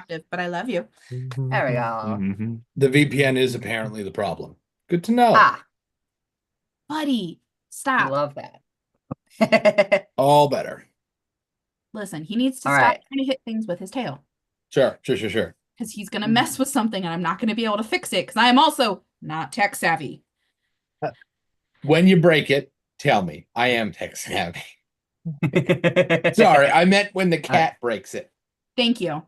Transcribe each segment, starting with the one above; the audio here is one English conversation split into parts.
active, but I love you. There we go. The VPN is apparently the problem. Good to know. Ah, Buddy, stop. love that. All better. Listen, he needs to All stop right. trying to hit things with his tail. Sure. Because he's going to mess with something and I'm not going to be able to fix it because I am also not tech savvy. When you break it, tell me. I am tech savvy. Sorry, I meant when the cat breaks it. Thank you.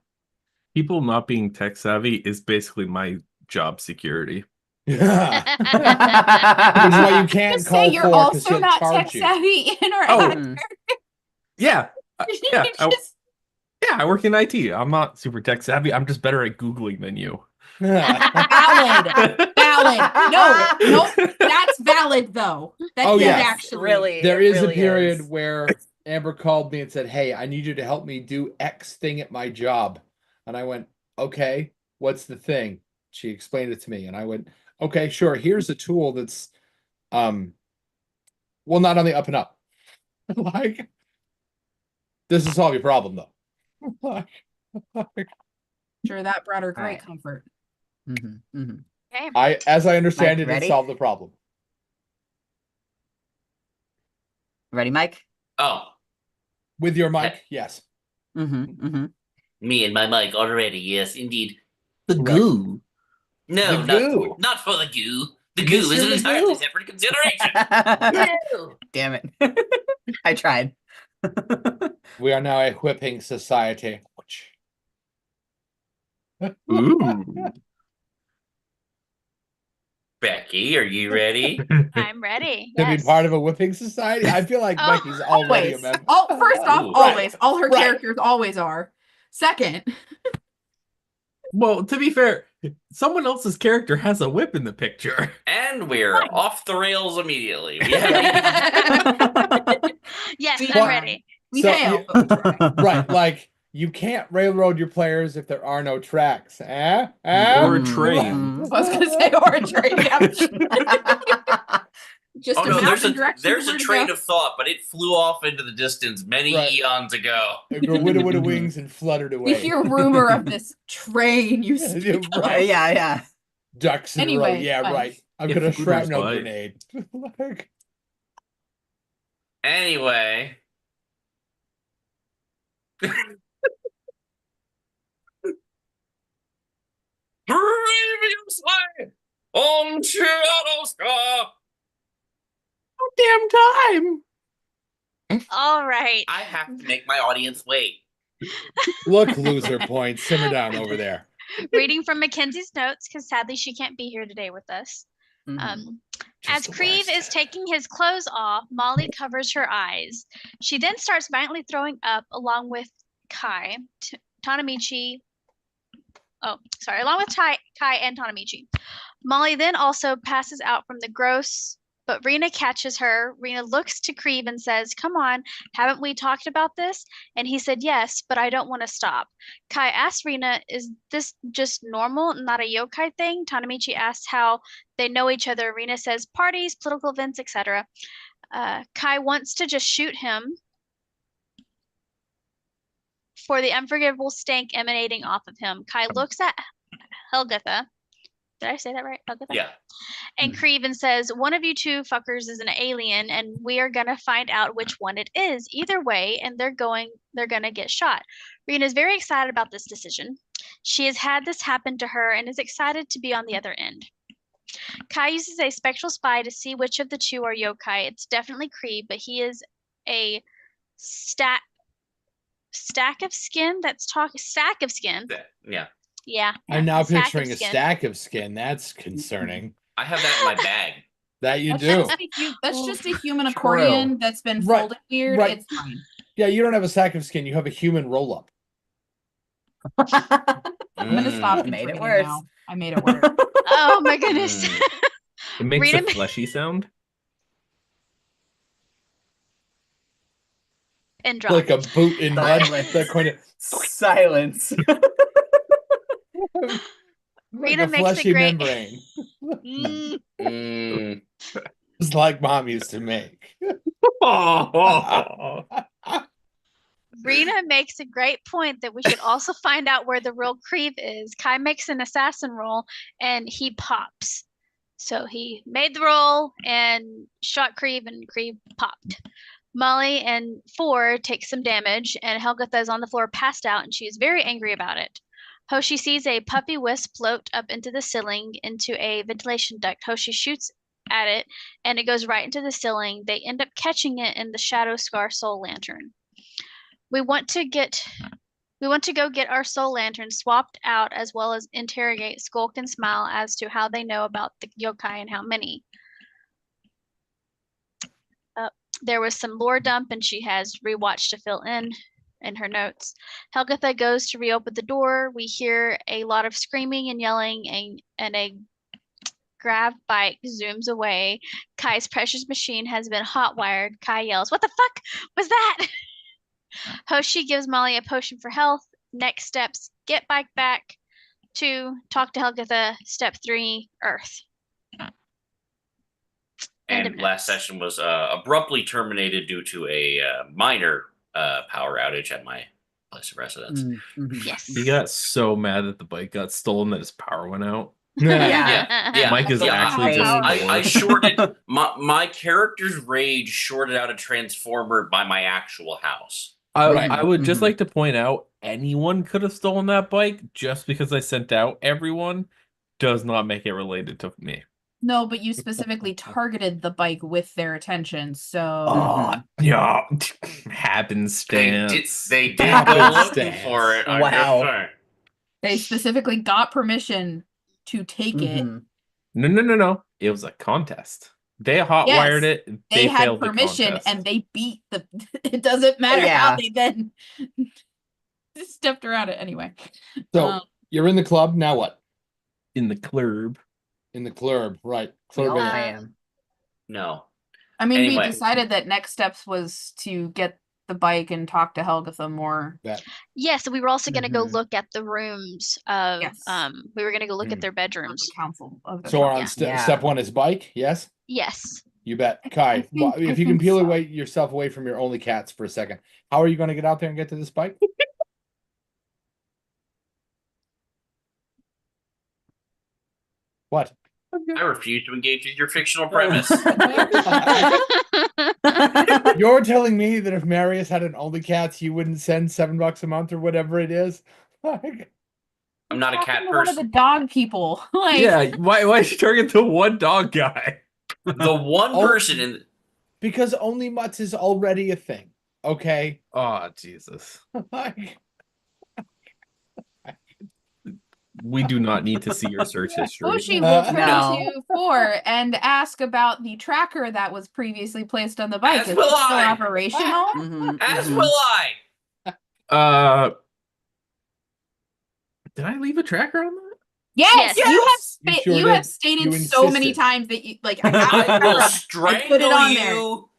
People not being tech savvy is basically my job security. Which is why you can't Just call say you're for because also he'll not charge tech you. savvy in our Oh. actor. Yeah. Yeah. Just- I work in IT. I'm not super tech savvy. I'm just better at Googling than you. Valid. No, that's valid though. That Oh, is yes. actually Really. There it is really a period is. where Amber called me and said, "Hey, I need you to help me do X thing at my job." And I went, "Okay, what's the thing?" She explained it to me and I went, "Okay, sure. Here's a tool that's well, not on the up and up." Like, this will solve your problem though. sure that brought her great Alright. comfort. Okay. As I understand Mike, it, ready? it solved the problem. Ready, Mike? Oh, With your mic, yes. me and my mic already. Yes, indeed. The Right. goo. No, The goo. not for the goo. The goo is Mr. an the entirely goo. separate consideration. Damn it. I tried. We are now a whipping society. Ooh. Becky, are you ready? I'm ready. To be Yes. part of a whipping society? I feel like Oh, Becky's already a Always. member. First off, Ooh. always. All her Right. characters always are. Second, Well, to be fair, someone else's character has a whip in the picture. And we're off the rails immediately. We haven't Yes, See, I'm what- ready. we So, failed. but we tried. Right, like you can't railroad your players if there are no tracks. Eh? Eh? Or a train. I was gonna say or a train. Yeah. Just Oh a no, map there's and a directions where to train go. of thought, but it flew off into the distance many Right. eons ago. It grew widow wings and fluttered We away. hear rumor of this train you Yeah, speak of. right. yeah. Ducks in a row. Anyway, Yeah, fine. right. I'm If gonna Hooters shrapnel bite. grenade. Like, Anyway. Previously on Shadowstar. Damn time. All right. I have to make my audience wait. look, loser points. Simmer down over there. Reading from Mackenzie's notes because sadly she can't be here today with us. As Just the Creve worst. is taking his clothes off, Molly covers her eyes. She then starts violently throwing up along with Kai, Tanamichi. Oh, sorry, along with Kai and Tanamichi. Molly then also passes out from the gross, but Rena catches her. Rena looks to Creve and says, "Come on, haven't we talked about this?" And he said, "Yes, but I don't want to stop." Kai asks Rena, "Is this just normal, not a yokai thing?" Tanamichi asks how they know each other. Rena says, "Parties, political events, etc." Kai wants to just shoot him for the unforgivable stank emanating off of him. Kai looks at Helgatha. Did I say that right? Helgatha? Yeah. And Creven says, "One of you two fuckers is an alien, and we are gonna find out which one it is. Either way, and they're gonna get shot." Rena is very excited about this decision. She has had this happen to her and is excited to be on the other end. Kai uses a spectral spy to see which of the two are yokai. It's definitely Cree, but he is a stack of skin. Sack of skin. Yeah. Yeah. I'm now sack of picturing a skin. stack of skin. That's concerning. I have that in my bag. That you That's do. just a human True. accordion that's been Right, folded weird. right. It's fine. Yeah, you don't have a sack of skin. You have a human roll up. I'm gonna stop. Made it intriguing worse. now. I made it worse. Oh my goodness. It makes Rita a ma- fleshy sound. And drop. Like a boot in mud. Silence. They're going to Silence. like Rita a makes a fleshy great- membrane. Mm, It's like mom used to make. Rena makes a great point that we should also find out where the real Creve is. Kai makes an assassin roll and he pops. So he made the roll and shot Creve, and Creve popped. Molly and Four take some damage, and Helgatha is on the floor passed out, and she is very angry about it. Hoshi sees a puppy wisp float up into the ceiling into a ventilation duct. Hoshi shoots at it, and it goes right into the ceiling. They end up catching it in the Shadow Scar Soul Lantern. We want to go get our Soul Lantern swapped out, as well as interrogate Skulk and Smile as to how they know about the yokai and how many. There was some lore dump, and she has rewatched to fill in her notes. Helgatha goes to reopen the door. We hear a lot of screaming and yelling, and a grav bike zooms away. Kai's precious machine has been hot-wired. Kai yells, "What the fuck was that?" Hoshi gives Molly a potion for health. Next steps, get bike back. 2, talk to Helgatha. Step 3, Earth. End of And last notes. session was abruptly terminated due to a minor power outage at my place of residence. Mhm. Yes. He got so mad that the bike got stolen that his power went out. Yeah. Mike is Yeah, actually just I bored. shorted my character's rage shorted out a transformer by my actual house. Right. I would just Mhm. like to point out anyone could have stolen that bike. Just because I sent out everyone does not make it related to me. No, but you specifically targeted the bike with their attention, so Oh, yeah, They happenstance. did go looking Happenstance. for it. I'm Wow. just saying. they specifically got permission to take it. Mhm. No. It was a contest. They hotwired Yes, it. They had failed the permission contest. and they beat the. It doesn't matter how Yeah. they then stepped around it anyway. So Um, you're in the club, now what? in the club. In the club, right. We all Club. am. No. I mean, Anyway. we decided that next steps was to get the bike and talk to Helgatha more. Yes, we were also going to go Mhm. look at the rooms of Yes. We were going to go look Mm. at their Of bedrooms. the council of the So we're on council. Yeah. step 1 is bike, yes? Yes. You bet. Kai, think- I if you can think peel so. yourself away from your only cats for a second, how are you going to get out there and get to this bike? What? I refuse to engage in your fictional premise. You're telling me that if Marius had an only cats, you wouldn't send $7 a month or whatever it is? Like, I'm not a cat Talking to one of the person. dog people. Like, Yeah, why did you target the one dog guy? The one Oh. person in because only mutts is already a thing. Okay. Oh, Jesus. Like, We do not need to see your search history. Hoshi will turn No. to 4 and ask about the tracker that was previously placed on the bike. As Is it will still I. operational? Mhm, as mhm. will I. Did I leave a tracker on that? Yes, Yes. you You have sure you did. have stated You so many insisted. times that you like. I have the I will tracker on. I strangle put it on there. you.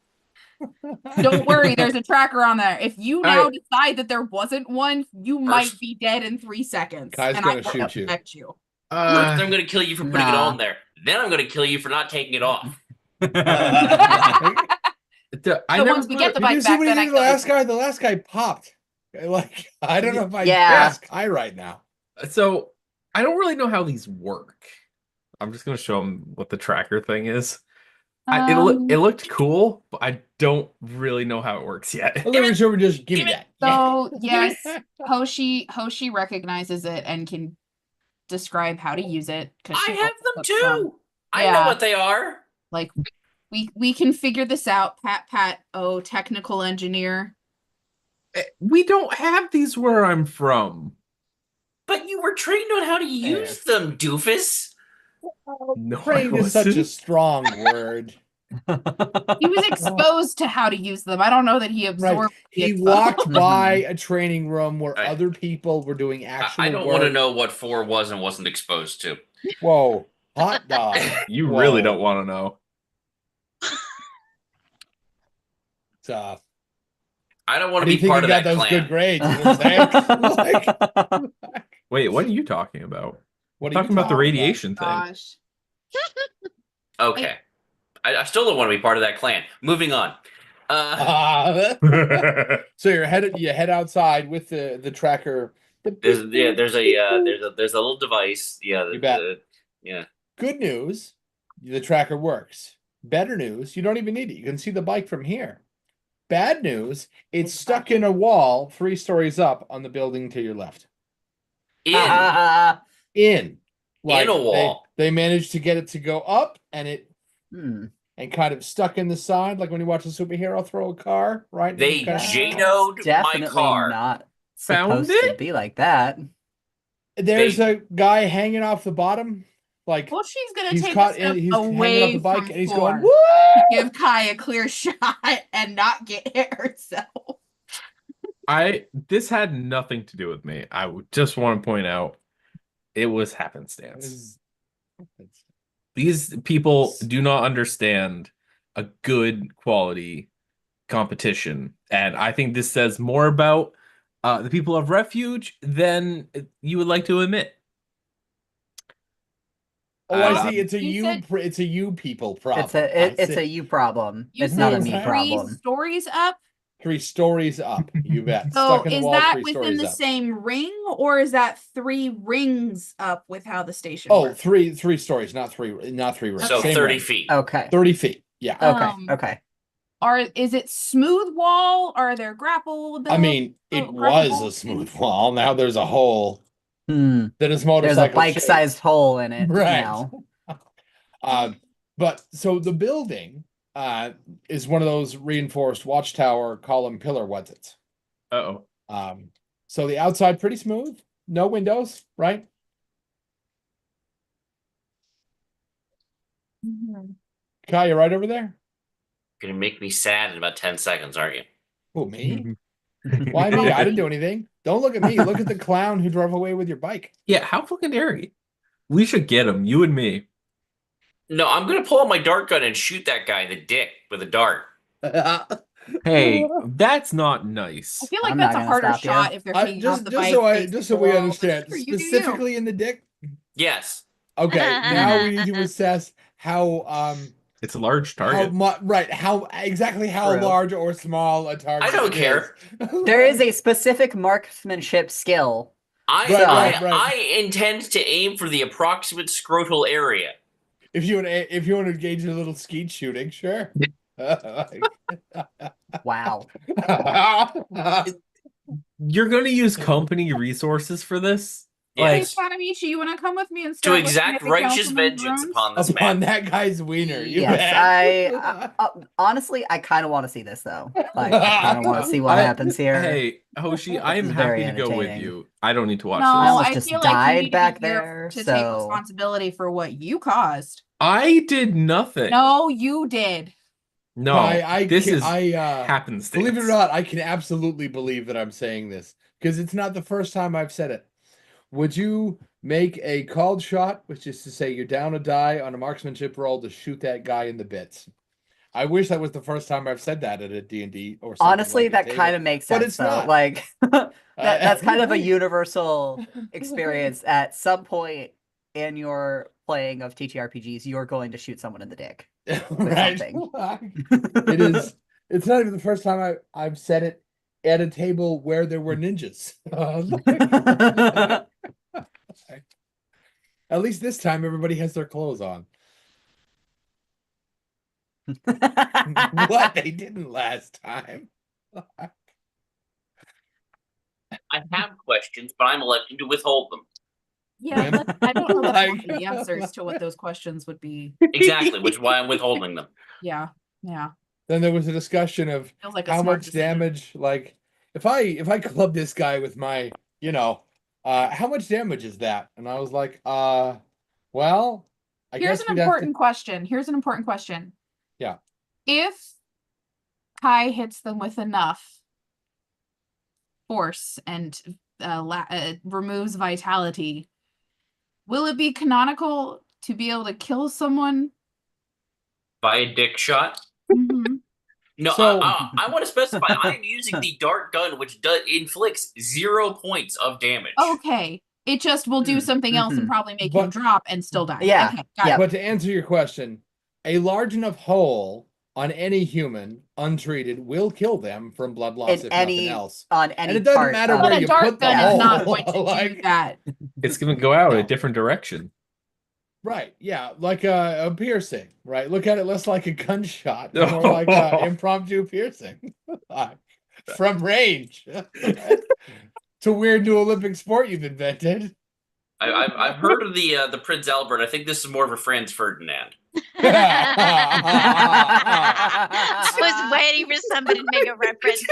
Don't worry, there's a tracker on there. If you now Alright. decide that there wasn't one, you might First- be dead in 3 seconds. Kai's and gonna I will shoot you. protect you. First, I'm going to kill you for putting it Nah. on there. Then I'm going to kill you for not taking it off. So once we get the Did bike you see back, what he then I did to kill the you. last guy? The last guy popped. Like, I don't know if I Yeah. trust Kai right now. So I don't really know how these work. I'm just gonna show them what the tracker thing is. It looked cool, but I don't really know how it works yet. Well, then sure, just give me that. So yes, Hoshi recognizes it and can describe how to use it. 'Cause I she have also them took some. too. I Yeah. know what they are. Like we can figure this out. Pat, technical engineer. We don't have these where I'm from. But you were trained on how to use them, doofus. No, I Trained is such a wasn't. strong word. He was exposed to how to use them. I don't know that he absorbed. the He expo- walked by a training room where Right. other people were doing actual I don't work. want to know what 4 was and wasn't exposed to. Whoa, hot dog. You really Whoa. don't want to know. Tough. I don't want How to do you be think part you of got that those clan. good grades? You know what I'm saying? Like, Wait, what are you talking about? what are Talking you about the radiation thing. Gosh. Okay. I still don't want to be part of that clan. Moving on. So you head outside with the tracker. there's a little device. Yeah, You bet. Yeah. Good news, the tracker works. Better news, you don't even need it. You can see the bike from here. Bad news, it's stuck in a wall 3 stories up on the building to your left. In A wall. They managed to get it to go up and Hmm. and kind of stuck in the side, like when you watch a superhero throw a car, right? They Kind of- Janoed my Definitely car. not Found supposed to it? be like that. There's a guy hanging off the bottom, like Well, she's gonna he's take caught a step in, he's hanging off away the bike from and he's Thor. going, "Woo!" Give Kai a clear shot and not get hit herself. This had nothing to do with me. I would just want to point out it was happenstance. These people do not understand a good quality competition. And I think this says more about the people of Refuge than you would like to admit. Oh, I see. It's a You said- it's a you people problem. It's a you problem. You It's not a said me 3 problem. stories up. 3 stories up. You bet. So Stuck in the is wall, that 3 within stories the up. same ring, or is that 3 rings up with how the station Oh, works? 3 stories, not three rings. So Same 30 ring. feet. Okay. 30 feet. Yeah. Okay. Okay. Is it smooth wall? Are there grapple? I mean, it was a smooth wall. Now there's a hole Hmm. that is There's motorcycle a bike-sized hole in it Right. now. But so the building is one of those reinforced watchtower column pillar what's Uh-oh. so the outside pretty smooth, no windows, right? Mhm. Kai, you right over there? Gonna make me sad in about 10 seconds, aren't you? Who, me? Why me? I didn't do anything. Don't look at me. Look at the clown who drove away with your bike. Yeah, how fucking dare he? We should get him, you and me. No, I'm gonna pull out my dart gun and shoot that guy in the dick with a dart. Hey, that's not nice. I feel like I'm that's not a gonna harder stop you. shot if they're taking off the bike. Just so we understand, Sure, you do you. specifically in the dick. Yes. Okay, now we need to assess how It's a large how target. how exactly how True. large or small a target. I don't is. care. There is a specific marksmanship skill. I Right. I intend to aim for the approximate scrotal area. If you want to engage in a little skeet shooting, sure. Wow. You're gonna use company resources for this? Hey, Like, Tanamichi, you want to come with me and To start looking exact at the righteous councilman's vengeance rooms? upon this Upon man. that guy's wiener. You Yes, bet. honestly, I kind of want to see this though. Like, I kind of want to see what happens here. hey, Hoshi, I am This is very happy to go with entertaining. you. I don't need to watch No, I this. almost I just feel like you died need to back be here there, to take so- responsibility for what you caused. I did nothing. No, you did. No, this is happenstance. Believe it or not, I can absolutely believe that I'm saying this because it's not the first time I've said it. Would you make a called shot, which is to say you're down a die on a marksmanship roll to shoot that guy in the bits? I wish that was the first time I've said that at a D&D or something. Honestly, like a that table. kind of makes But sense it's though. not. Like that's kind of a universal experience. At some point in your playing of TTRPGs, you're going to shoot someone in the dick. right. something. It is. It's not even the first time I've said it at a table where there were ninjas. At least this time, everybody has their clothes on. What? They didn't last time. I have questions, but I'm electing to withhold them. Yeah, When? but I don't know that I Like- want the answers to what those questions would be. Exactly, which is why I'm withholding them. Yeah, yeah. Then there was a discussion of Feels like a how smart much decision. damage. Like, if I club this guy with my, how much damage is that? And I was like, well, I Here's guess an we'd have important question. Here's an important question. Yeah. If Kai hits them with enough force and removes vitality, will it be canonical to be able to kill someone? By a dick shot? Mhm. No, So- I want to specify I'm using the dart gun, which inflicts 0 points of damage. Okay. It just will do Mm, something else and mhm. probably make him But- drop and still die. Yeah, Okay, got yeah. it. But to answer your question, a large enough hole on any human untreated will kill them from blood loss, In if any nothing else. on any And it doesn't part matter of- where But a you dart put the gun is not hole, going to do like- that. It's gonna go out No. a different direction. Right, yeah, like a piercing, right? Look at it less like a gunshot, more like an impromptu piercing from range. It's a weird new Olympic sport you've invented. I've heard of the Prince Albert. I think this is more of a Franz Ferdinand. I was waiting for somebody to make a reference.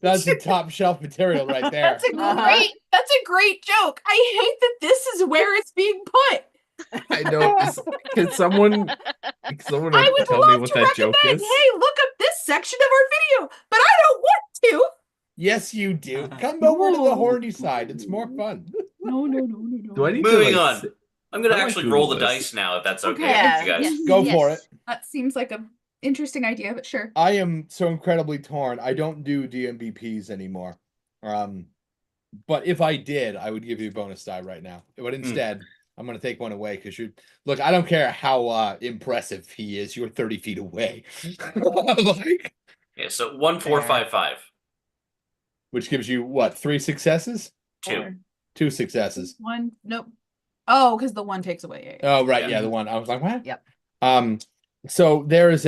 That's a top shelf material right there. That's a great joke. I hate that this is where it's being put. I know. Can someone I would tell me love what to that joke recommend, is? hey, look up this section of our video, but I don't want to. Yes, you do. Come over to the No. horny side. It's more fun. No. Do I need Moving to on. like, I'm gonna I might actually Google roll the this. dice now, if that's okay, Okay. with you guys. Yes. Go for it. That seems like an interesting idea, but sure. I am so incredibly torn. I don't do DMVPs anymore. But if I did, I would give you a bonus die right now. But instead, I'm going to take one away because look, I don't care how impressive he is. You're 30 feet away. Like, Yeah, so 1, 4, 5, 5. which gives you what? 3 successes? 2. 2 successes. One, nope. Oh, because the one takes away. Yeah. Oh, right. Yeah. Yeah, the one. I was like, what? Yep. So there is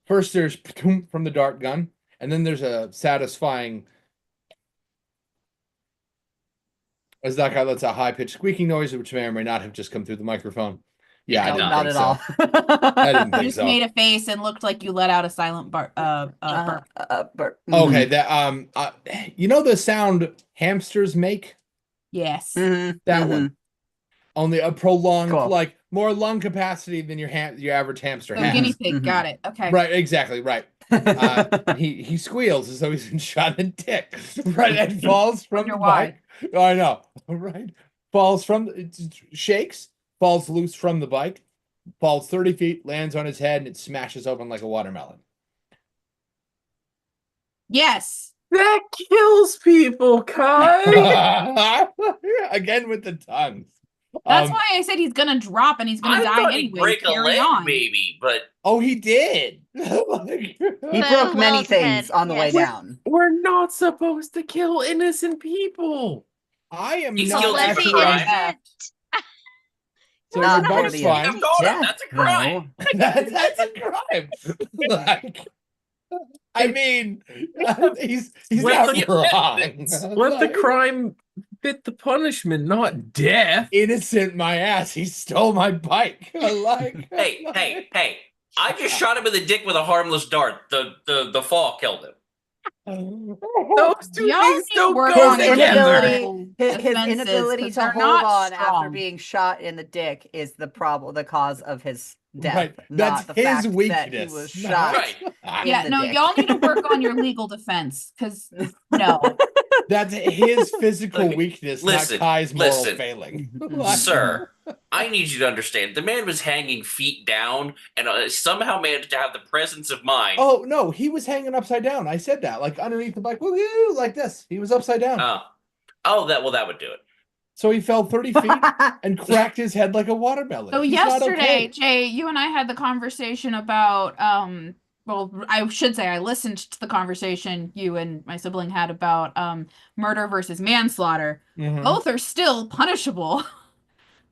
first there's from the dart gun, and then there's a satisfying as that guy lets a high-pitched squeaking noise, which may or may not have just come through the microphone. Yeah, I No, didn't not think at so. all. I didn't You think just so. made a face and looked like you let out a silent burp. But, Okay, that you know the sound hamsters make? Yes. Mhm, That mhm. one. Only a prolonged, Cool. like more lung capacity than your average hamster So has. guinea pig, Mhm. got it. Okay. Right, exactly, right. He squeals as though he's been shot in the dick, right, and falls from Wonder the why. bike. I know, right? Falls from, shakes, falls loose from the bike, falls 30 feet, lands on his head, and it smashes open like a watermelon. Yes. That kills people, Kai. Again with the tongues. That's why I said he's gonna drop and he's gonna I die thought he'd anyway. break a Carry leg, on. maybe, but Oh, he did. He But broke many Will's things head, on the way yes. down. We're not supposed to kill innocent people. I am He's not killed Was actually. he crime. innocent? So Not you're for both the fine. I've told him Yeah, that's a crime. That's a crime. Like, I mean, he's Let not the- wrong. Let the Like, crime fit the punishment, not death. innocent my ass. He stole my bike. Like, Hey! I just shot him in the dick with a harmless dart. The fall killed him. Those two Y'all things need don't work go on His your together. inability, his defenses, inability 'cause to they're hold not on after strong. being shot in the dick is the problem, the cause of his death. Right, Not that's the his fact that he weakness, was not- shot. Right. Yeah, the no, dick. y'all need to work on your legal defense. Cause no. That's his physical Look, weakness, listen, not Kai's moral listen. failing. Mhm. Sir, I need you to understand. The man was hanging feet down and somehow managed to have the presence of mind. Oh no, he was hanging upside down. I said that, like underneath the bike, woo, like this. He was upside down. That would do it. So he fell 30 feet and cracked his head like a watermelon. So He's not yesterday, okay. Jay, you and I had the conversation about well, I should say I listened to the conversation you and my sibling had about murder versus manslaughter. Mhm. Both are still punishable.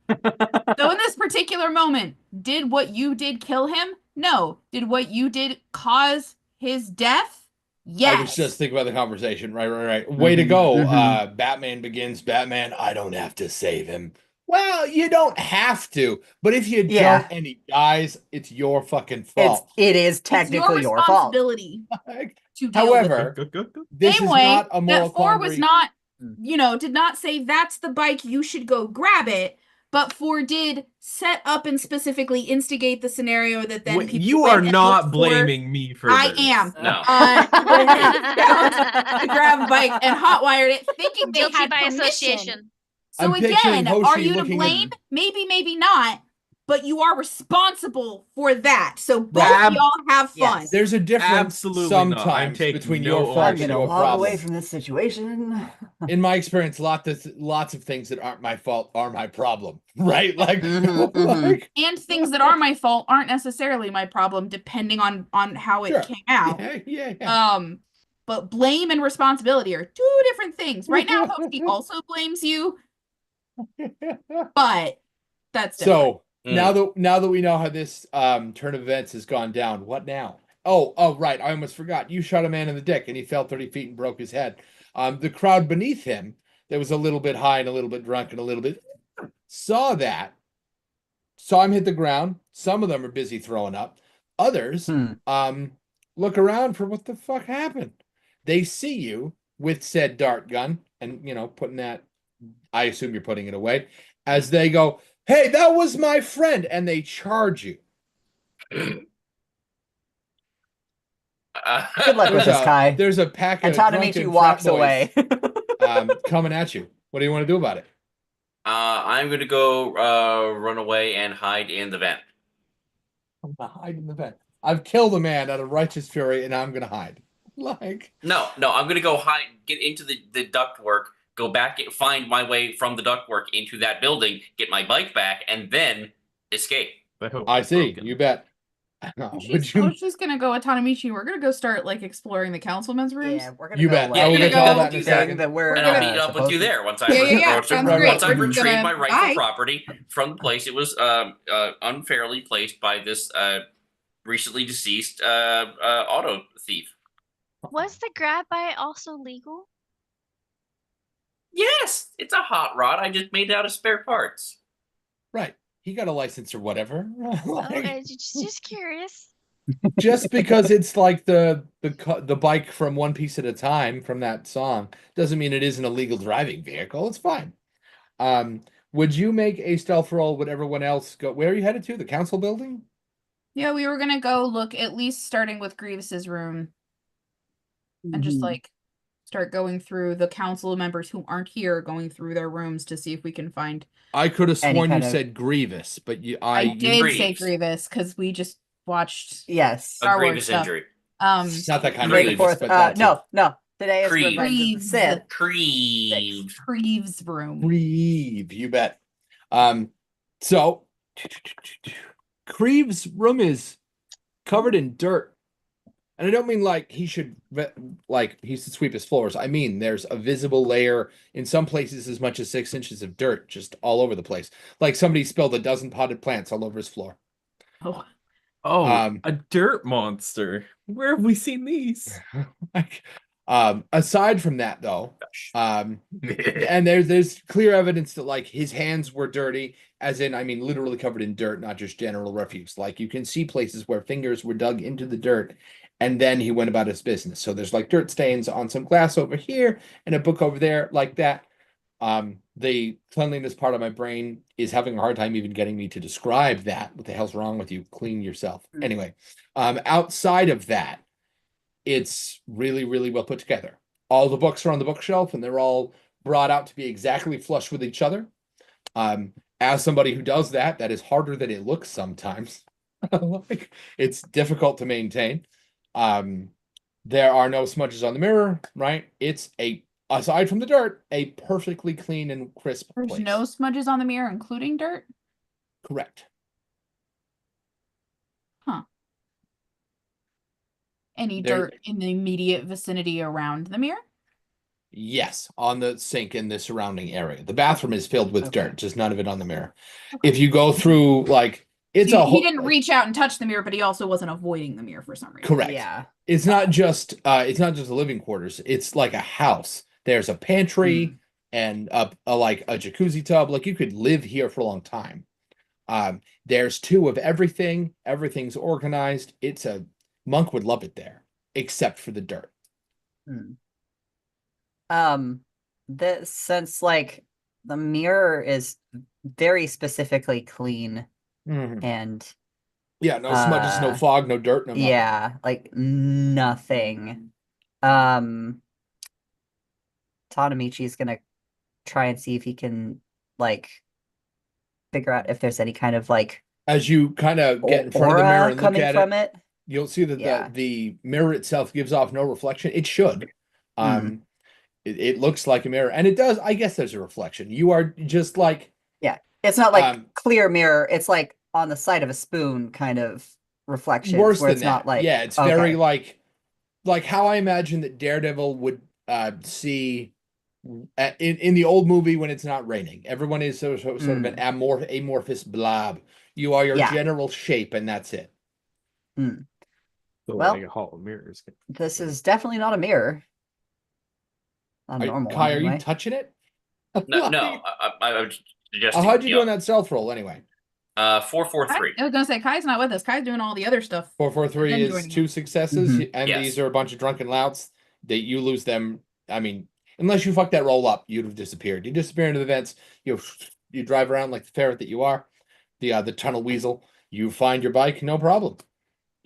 So in this particular moment, did what you did kill him? No. Did what you did cause his death? Yes. I was just thinking about the conversation. Right. Way to Mhm, go. mhm. Batman Begins. Batman, I don't have to save him. Well, you don't have to, but if you Yeah. don't and he dies, it's your fucking fault. It is It's technically your fault. responsibility to deal with it. However, Good. this Same is way not a moral that 4 was quandary. not, did not say that's the bike, you should go grab it. But 4 did set up and specifically instigate the scenario that then people You went are and not looked for. blaming me for I this. am. No. To grab a bike and hotwired it, thinking they Guilty had by permission. association. So I'm picturing again, Hoshi are you to looking blame? in- Maybe, maybe not. but you are responsible for that. So both Right. y'all have fun. Yes. There's a difference Absolutely not. I'm sometimes taking between no your fault I'm and ownership. gonna your walk problem. away from this situation. In my experience, lots of things that aren't my fault are my problem, right? Like, Mhm, mhm. like And things that are my fault aren't necessarily my problem, depending on how it Sure. came out. yeah. But blame and responsibility are two different things. Right now, Hoaxie also blames you, but that's different. So now that we know how this turn of events has gone down, what now? Oh, right. I almost forgot. You shot a man in the dick and he fell 30 feet and broke his head. The crowd beneath him, that was a little bit high and a little bit drunk and a little bit saw him hit the ground. Some of them are busy throwing up. Others look around for what the fuck happened. They see you with said dart gun and putting that, I assume you're putting it away, as they go, "Hey, that was my friend," and they charge you. Good luck with this, Kai. There's a pack And of drunken Tanamichi frat walks boys, away. coming at you. What do you want to do about it? I'm going to go run away and hide in the vent. I'm gonna hide in the vent. I've killed a man out of righteous fury, and I'm gonna hide. Like, No, I'm going to go hide, get into the ductwork, go back, find my way from the ductwork into that building, get my bike back, and then escape. I see. You bet. She's gonna go with Tanamichi. We're gonna go start exploring the councilman's rooms. Yeah, we're gonna You go, bet. like, I will get to all that in a thing second. that we're And I'll meet up with supposed you to- there once I Yeah, sounds great. once I've We're retrieved gonna- my rightful bye. property from the place it was unfairly placed by this recently deceased auto thief. Was the grab by also legal? Yes, it's a hot rod. I just made it out of spare parts. Right. He got a license or whatever. Okay, just curious. Just because it's like the bike from One Piece at a Time from that song doesn't mean it isn't a legal driving vehicle. It's fine. Would you make a stealth roll? Would everyone else go? Where are you headed to? The council building? Yeah, we were gonna go look at least starting with Grievous's room and just start going through the council members who aren't here, going through their rooms to see if we can find. I could have Any sworn you kind of- said Grievous, but I did say Greaves. Grievous because we just watched Yes. A Star Wars grievous stuff. injury. not that kind of Great Grievous, fourth. but that too. No. Today is Creed. Revenge of the Sith. Creed. Creeves room. Grieve, you bet. So Creeve's room is covered in dirt. And I don't mean like he should sweep his floors. I mean there's a visible layer in some places as much as 6 inches of dirt just all over the place. Like somebody spilled a dozen potted plants all over his floor. Oh, A dirt monster. Where have we seen these? Aside from that though, and there's clear evidence that his hands were dirty, as in, I mean, literally covered in dirt, not just general refuse. Like you can see places where fingers were dug into the dirt and then he went about his business. So there's dirt stains on some glass over here and a book over there like that. The cleanliness part of my brain is having a hard time even getting me to describe that. What the hell's wrong with you? Clean yourself. Anyway, outside of that, it's really, really well put together. All the books are on the bookshelf and they're all brought out to be exactly flush with each other. As somebody who does that, that is harder than it looks sometimes. It's difficult to maintain. There are no smudges on the mirror, right? It's aside from the dirt, a perfectly clean and crisp there's place. no smudges on the mirror, including dirt. Correct. Any There- dirt in the immediate vicinity around the mirror? Yes, on the sink in the surrounding area. The bathroom is filled with Okay. dirt, just none of it on the mirror. If you go through it's So a he whole didn't reach out and touch the mirror, but he also wasn't avoiding the mirror for some reason. correct. Yeah. It's not just the living quarters. It's like a house. There's a pantry and a jacuzzi tub. Like you could live here for a long time. There's 2 of everything. Everything's organized. Monk would love it there, except for the dirt. Since the mirror is very specifically clean and Yeah, no smudges, no fog, no dirt, no nothing. yeah, nothing. Tanamichi's gonna try and see if he can figure out if there's any kind of As you kind of get in front of the mirror Aura and look coming at from it, it. you'll see that Yeah. the mirror itself gives off no reflection. It should. Mm. It looks like a mirror, and it does. I guess there's a reflection. You are just like It's not like Um, clear mirror. It's like on the side of a spoon kind of reflection. worse where than it's that. not like Yeah, it's okay. very like how I imagine that Daredevil would see in the old movie when it's not raining. Everyone is sort of an amorphous blob. You are your Yeah. general shape, and that's it. Mm. The Well, like Hall of Mirrors. This is definitely not a mirror. Not a normal Kai, one, are you anyway. touching it? No, Like, no. I was suggesting. how'd you you do on know, that stealth roll anyway? 443. I was gonna say Kai's not with us. Kai's doing all the other stuff. 443 Then is joining 2 in. successes, Mhm. and Yes. these are a bunch of drunken louts. That you lose them. I mean, unless you fuck that roll up, you'd have disappeared. You disappear into the vents. You drive around like the ferret that you are, the tunnel weasel. You find your bike, no problem.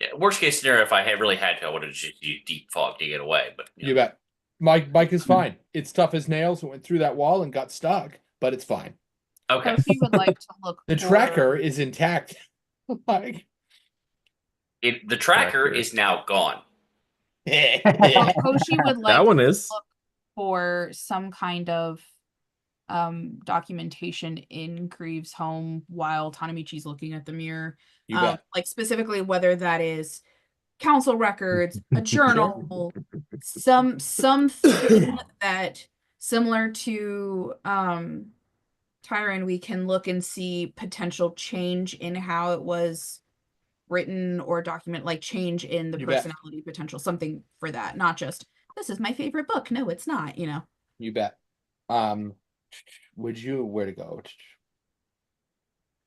Yeah, worst case scenario, if I had really had to, I would have just used deep fog to get away. But You bet. My bike is fine. It's tough as nails. It went through that wall and got stuck, but it's fine. okay. So she would like to look. The for- tracker is intact. Like, The tracker is now gone. Hoshi would like That one is. look for some kind of documentation in Greaves' home while Tanamichi's looking at the mirror. you bet. Like specifically whether that is council records, a journal, something that similar to Tyron, we can look and see potential change in how it was written or document, like change in the You bet. personality potential, something for that, not just this is my favorite book. No, it's not, you know. You bet. Would you where to go?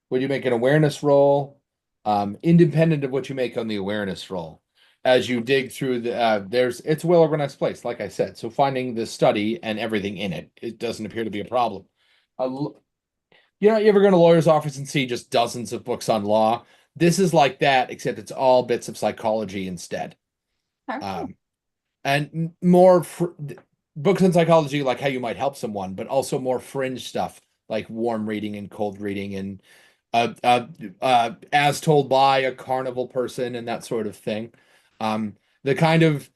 Would you make an awareness roll? Independent of what you make on the awareness roll. As you dig through the it's a well organized place, like I said. So finding the study and everything in it, it doesn't appear to be a problem. You ever go to a lawyer's office and see just dozens of books on law? This is like that, except it's all bits of psychology instead. And more books on psychology, like how you might help someone, but also more fringe stuff like warm reading and cold reading and as told by a carnival person and that sort of thing. The kind of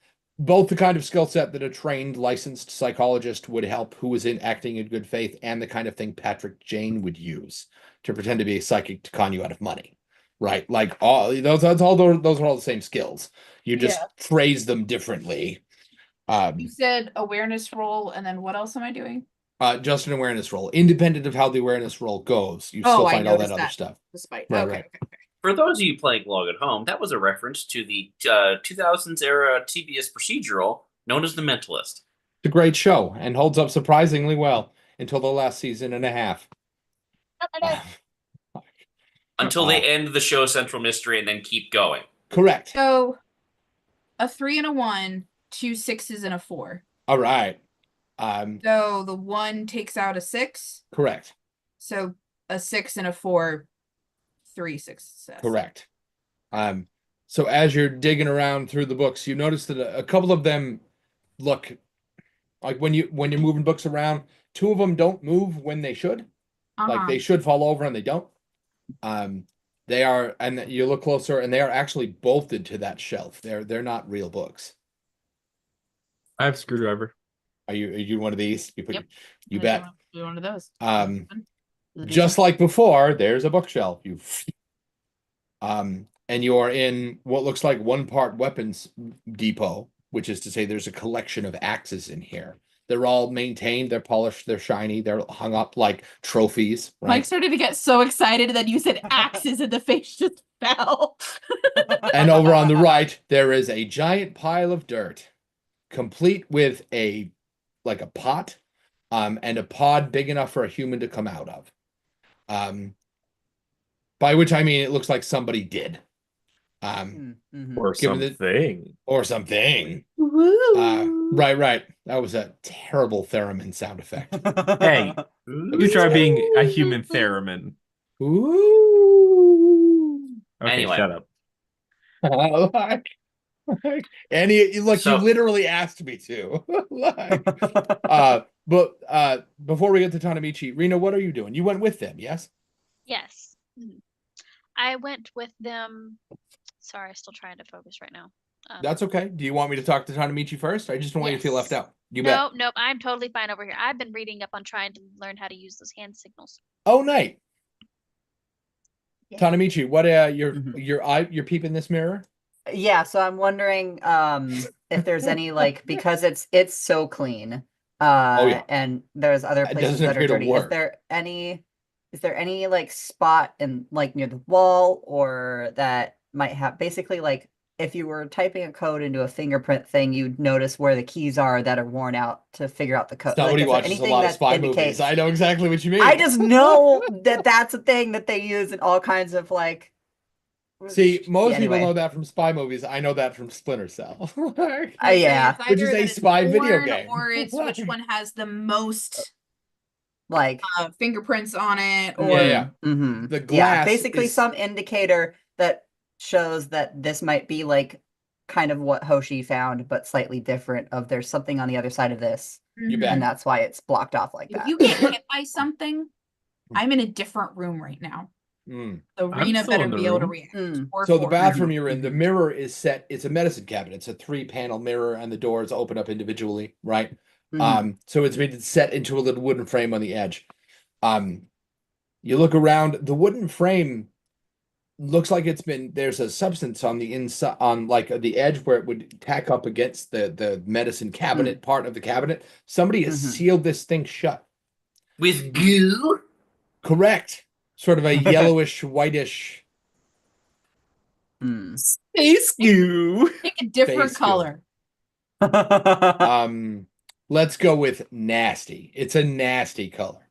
skill set that a trained licensed psychologist would help who was acting in good faith, and the kind of thing Patrick Jane would use to pretend to be a psychic to con you out of money. Right, like those are all the same skills. You just phrase them differently. You said awareness roll, and then what else am I doing? Just an awareness roll, independent of how the awareness roll goes. You Oh, still I find all that noticed other that. stuff. Despite Right, okay, right. okay. For those of you playing along at home, that was a reference to the 2000s era TBS procedural known as The Mentalist. It's a great show and holds up surprisingly well until the last season and a half. Until they end the show Central Mystery and then keep going. Correct. So a 3 and a 1, 2 6s and a 4. All right. So the 1 takes out a 6. Correct. So a 6 and a 4, 3 success. Correct. So as you're digging around through the books, you notice that a couple of them look like when you're moving books around, 2 of them don't move when they should. Like they should fall over and they don't. They are, and you look closer, and they are actually bolted to that shelf. They're not real books. I have a screwdriver. Are you one of these? Yep. You bet. Do one of those. Just like before, there's a bookshelf. And you're in what looks like one part weapons depot, which is to say there's a collection of axes in here. They're all maintained, they're polished, they're shiny, they're hung up like trophies. Right? Mike started to get so excited that you said axes and the face just fell. And over on the right, there is a giant pile of dirt, complete with a pot, and a pod big enough for a human to come out of. By which I mean it looks like somebody did. Or Given that- something. Or something. Woo. Right. That was a terrible theremin sound effect. Hey, you try being a human theremin. Ooh. Okay, Anyway. shut up. And you So- literally asked me to. But before we get to Tanamichi, Rena, what are you doing? You went with them, yes? Yes. Mhm. I went with them. Sorry, still trying to focus right now. That's okay. Do you want me to talk to Tanamichi first? I just don't want you to feel left Yes. out. You bet. Nope. I'm totally fine over here. I've been reading up on trying to learn how to use those hand signals. Oh, night. Yeah. Tanamichi, what Mhm. your peep in this mirror? Yeah, so I'm wondering if there's any like because it's so clean. yeah. And there's other It places doesn't that are appear to dirty. work. Is there any like spot in like near the wall or that might have basically like if you were typing a code into a fingerprint thing, you'd notice where the keys are that are worn out to figure out the code. Somebody Like, is there watches a anything lot of that spy indicates? movies. I know exactly what you mean. I just know that that's a thing that they use in all kinds of like. See, most people Anyway. know that from spy movies. I know that from Splinter Cell. Yeah. It's Which is either a that it's spy video worn game. or it's which one has the most Like fingerprints on it, or Yeah. mhm. The Yeah, glass basically is- some indicator that shows that this might be like kind of what Hoshi found, but slightly different. Of there's something on the other side of this, You Mhm. bet. and that's why it's blocked off like If that. you get hit by something, I'm in a different room right now. Mm. The arena still better in the be able to room. react. Mm. Or So the forward. bathroom you're in, the Mhm. mirror is set. It's a medicine cabinet. It's a 3-panel mirror, and the doors open up individually, right? Mhm. So it's made set into a little wooden frame on the edge. You look around, the wooden frame looks like there's a substance on the inside, on like the edge where it would tack up against the medicine cabinet part of the cabinet. Somebody has Mhm. sealed this thing shut. With goo? Correct. Sort of a yellowish, whitish. Mm. Space goo. Pick a different Face goo. color. Let's go with nasty. It's a nasty color.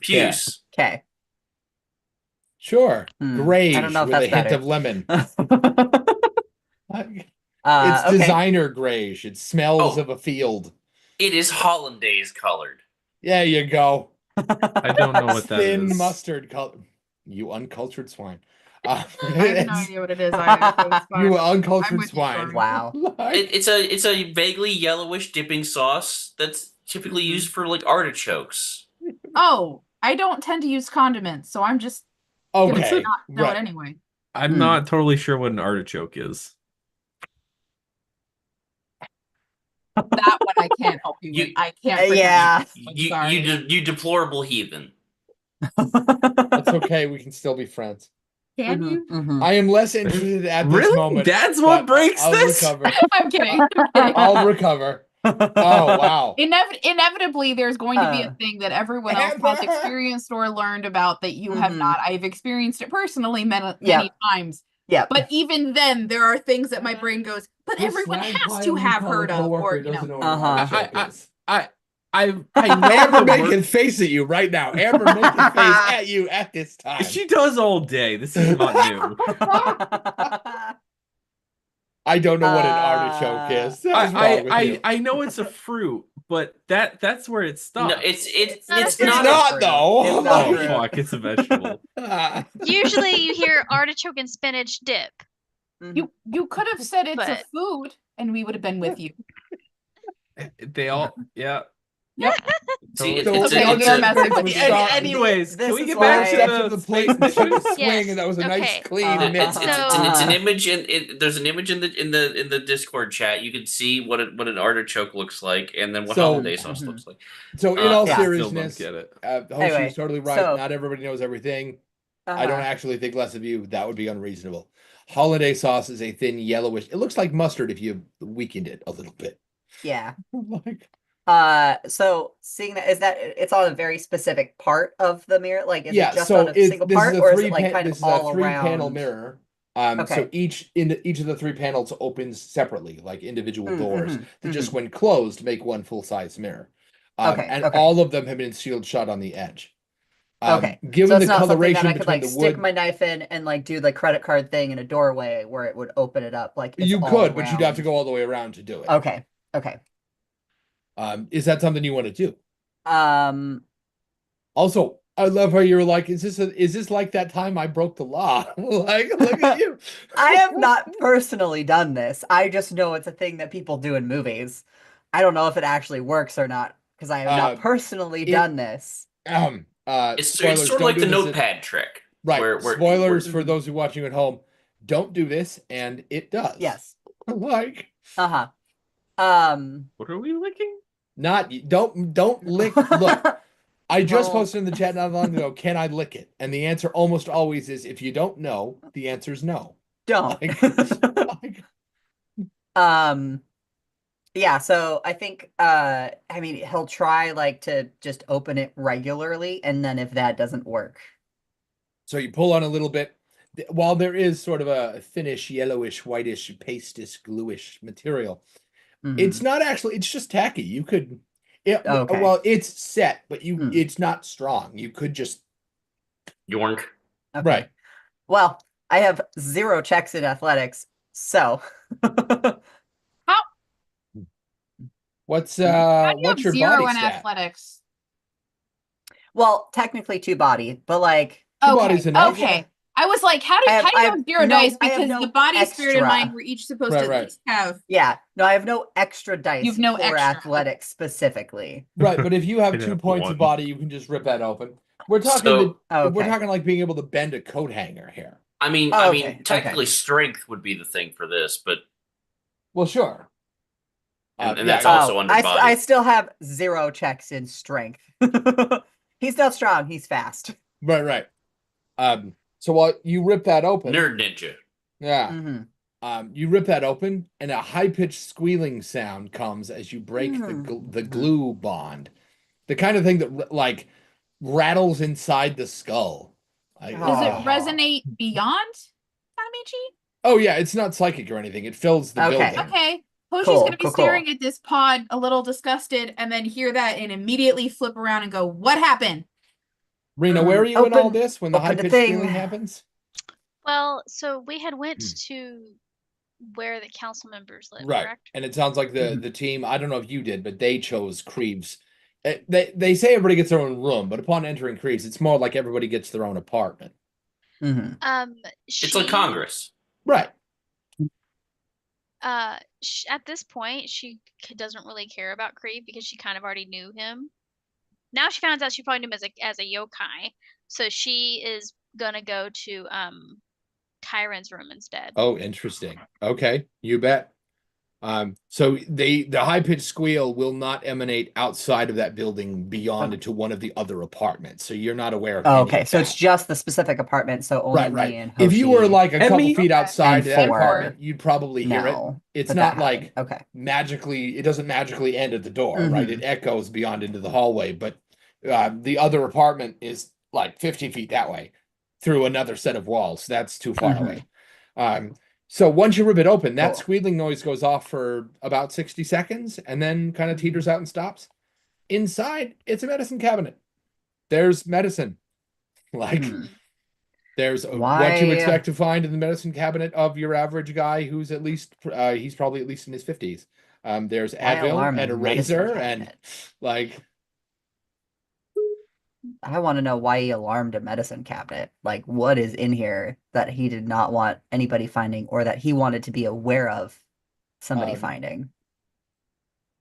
Puce. Okay. Sure. Hmm. Grayish I don't know if with a that's hint better. of lemon. Okay. It's designer grayish. It smells Oh. of a field. It is hollandaise colored. There you go. I don't know what that Thin is. mustard color. You uncultured swine. I have no It's- idea what it is either. So it's fine. You I'm uncultured with you, swine. Jordan. Wow. Like- It's a vaguely yellowish dipping sauce that's typically Mhm. used for like artichokes. Oh, I don't tend to use condiments, so I'm just gonna okay. not know Right. it anyway. I'm Hmm. not totally sure what an artichoke is. That one I can't help you with. You- I can't. pronounce yeah. it. I'm You sorry. you deplorable heathen. That's okay. We can still be friends. Can Mhm, you? mhm. I am less interested at this Really? moment. That's what but breaks I'll this? recover. I'm kidding. I'm kidding. I'll recover. Oh wow. Inevitably, there's going to be a Uh, thing that everyone else has experienced or learned about that you have Mhm. not. I've experienced it personally many Yeah. times. Yeah. But even then, there are things that my brain goes, but This everyone slag has pile to you have call a heard of, coworker or you doesn't know. know what an Uh-huh. artichoke is. I know Amber the making word. face at you right now. Amber making face at you at this time. She does all day. This is not new. I don't know what an artichoke is. What's wrong with you? I know it's a fruit, but that's where it stops. No, it's not a it's fruit. It's not. not, fruit. though. It's not Oh fruit. fuck! It's a vegetable. Usually you hear artichoke and spinach dip. Mhm. You could have said it's a But- food, and we would have been with you. They all, yeah. See, Totally. it's okay, a, we it's are a, messing with you. Anyways, This can we is get back why- to Steps the of the plate and space took a mission? swing, Yes, and that was a nice, okay. clean Uh, image. it's an image there's an image in the Discord chat. You can see what an artichoke looks like, and then what So- hollandaise sauce Mhm. looks like. So, in all Yeah. Still don't seriousness, get it. Hoshi's Anyway, totally right. so- Not everybody knows everything. I don't Uh-huh. actually think less of you. That would be unreasonable. Hollandaise sauce is a thin yellowish. It looks like mustard if you weakened it a little bit. Yeah. Like, So seeing that is that it's on a very specific part of the mirror, like is yeah. it just So on a it's single this part, is a or is it like three-pan- kind this of is a all three-panel around? mirror. So Okay. each of the three panels opens separately, like individual Mm, doors mhm, that just when closed make one full-size mirror. Okay, And okay. all of them have been sealed shut on the edge. Okay, Given so it's the not something that coloration I could between like the stick wood, my knife in and like do the credit card thing in a doorway where it would open it up. Like it's you all could, but you'd have to around. go all the way around to do it. Okay. Okay. Is that something you want to do? Um. Also, I love how you're like, is this like that time I broke the law? Like, look at you. I have not personally done this. I just know it's a thing that people do in movies. I don't know if it actually works or not because I have not personally it- done this. It's spoilers, sort of don't like do the this at- notepad trick. Right. Where- Spoilers for where- those who are watching at home. Don't do this, and it does. Yes. Like Uh-huh. What are we licking? not don't lick. Look, I just Well- posted in the chat not long ago. Can I lick it? And the answer almost always is if you don't know, the answer is no. Don't. Like, Yeah, so I think I mean he'll try like to just open it regularly, and then if that doesn't work. so you pull on a little bit. While there is sort of a thinnish, yellowish, whitish, pastish, gluish material, it's Mhm. not actually. It's just tacky. You could. Okay. Well, it's set, but Hmm. it's not strong. You could just York. Okay. right. Well, I have 0 checks in athletics, so What's How do you have what's your 0 body in stat? athletics? well, technically 2 body, but like Two Okay. bodies enough. Okay. I was like, how do I you, have- how do I you have have 0 no- dice? I have Because no the body, spirit, and mind extra. were each supposed Right, to at right. least have. yeah, no, I have no extra dice You've no for extra. athletics specifically. Right, but if you have Could 2 have points one. of body, you can just rip that open. We're talking. So- Oh, We're okay. talking like being able to bend a coat hanger here. I mean, Oh, I okay, mean, technically, strength would be the thing for this, but Well, sure. and Yeah, that's also Oh, under I body. still have 0 checks in strength. He's not strong, he's fast. right. So while you rip that open, Nerd ninja. yeah, Mhm. you rip that open, and a high pitched squealing sound comes as you break the glue bond, the kind of thing that like rattles inside the skull. Like, Does it Oh. resonate beyond Tanamichi? Oh yeah, it's not psychic or anything. It fills the Okay. building. Okay. Hoshi's Cool, gonna be cool, staring at this pod a little disgusted and then hear that and immediately flip around and go, what happened? Rena, where are you in all Open- this when the open high the pitched thing. squealing happens? Well, so we had went Hmm. to where the council members live, Right. correct? And it sounds like the Mhm. the team, I don't know if you did, but they chose Creeves. They say everybody gets their own room, but upon entering Creeves, it's more like everybody gets their own apartment. Mhm. It's like Congress. Right. At this point, she doesn't really care about Creed because she kind of already knew him. Now she finds out she probably knew him as a yokai, so she is gonna go to Kyron's room instead. Oh, interesting. Okay, you bet. So the high pitched squeal will not emanate outside of that building beyond into one of the other apartments. So you're not aware of Oh, any okay, of so that. it's just the specific apartment, so only right, me right. and If you were Hoshi- like a And couple me. feet outside And that four. apartment, you'd probably hear it. no, It's but not that like happened. Okay. magically, it doesn't magically end at the door, right? Mhm. It echoes beyond into the hallway, but the other apartment is like 50 feet that way through another set of walls. That's too far Mhm. away. So once you rip it open, that Cool. squealing noise goes off for about 60 seconds and then kind of teeters out and stops. Inside, it's a medicine cabinet. There's medicine. Like Hmm. there's what you Why- expect to find in the medicine cabinet of your average guy who's at least he's probably at least in his 50s. There's Why Advil alarm and a a medicine razor and cabinet? like I want to know why he alarmed a medicine cabinet. Like, what is in here that he did not want anybody finding, or that he wanted to be aware of somebody Um, finding?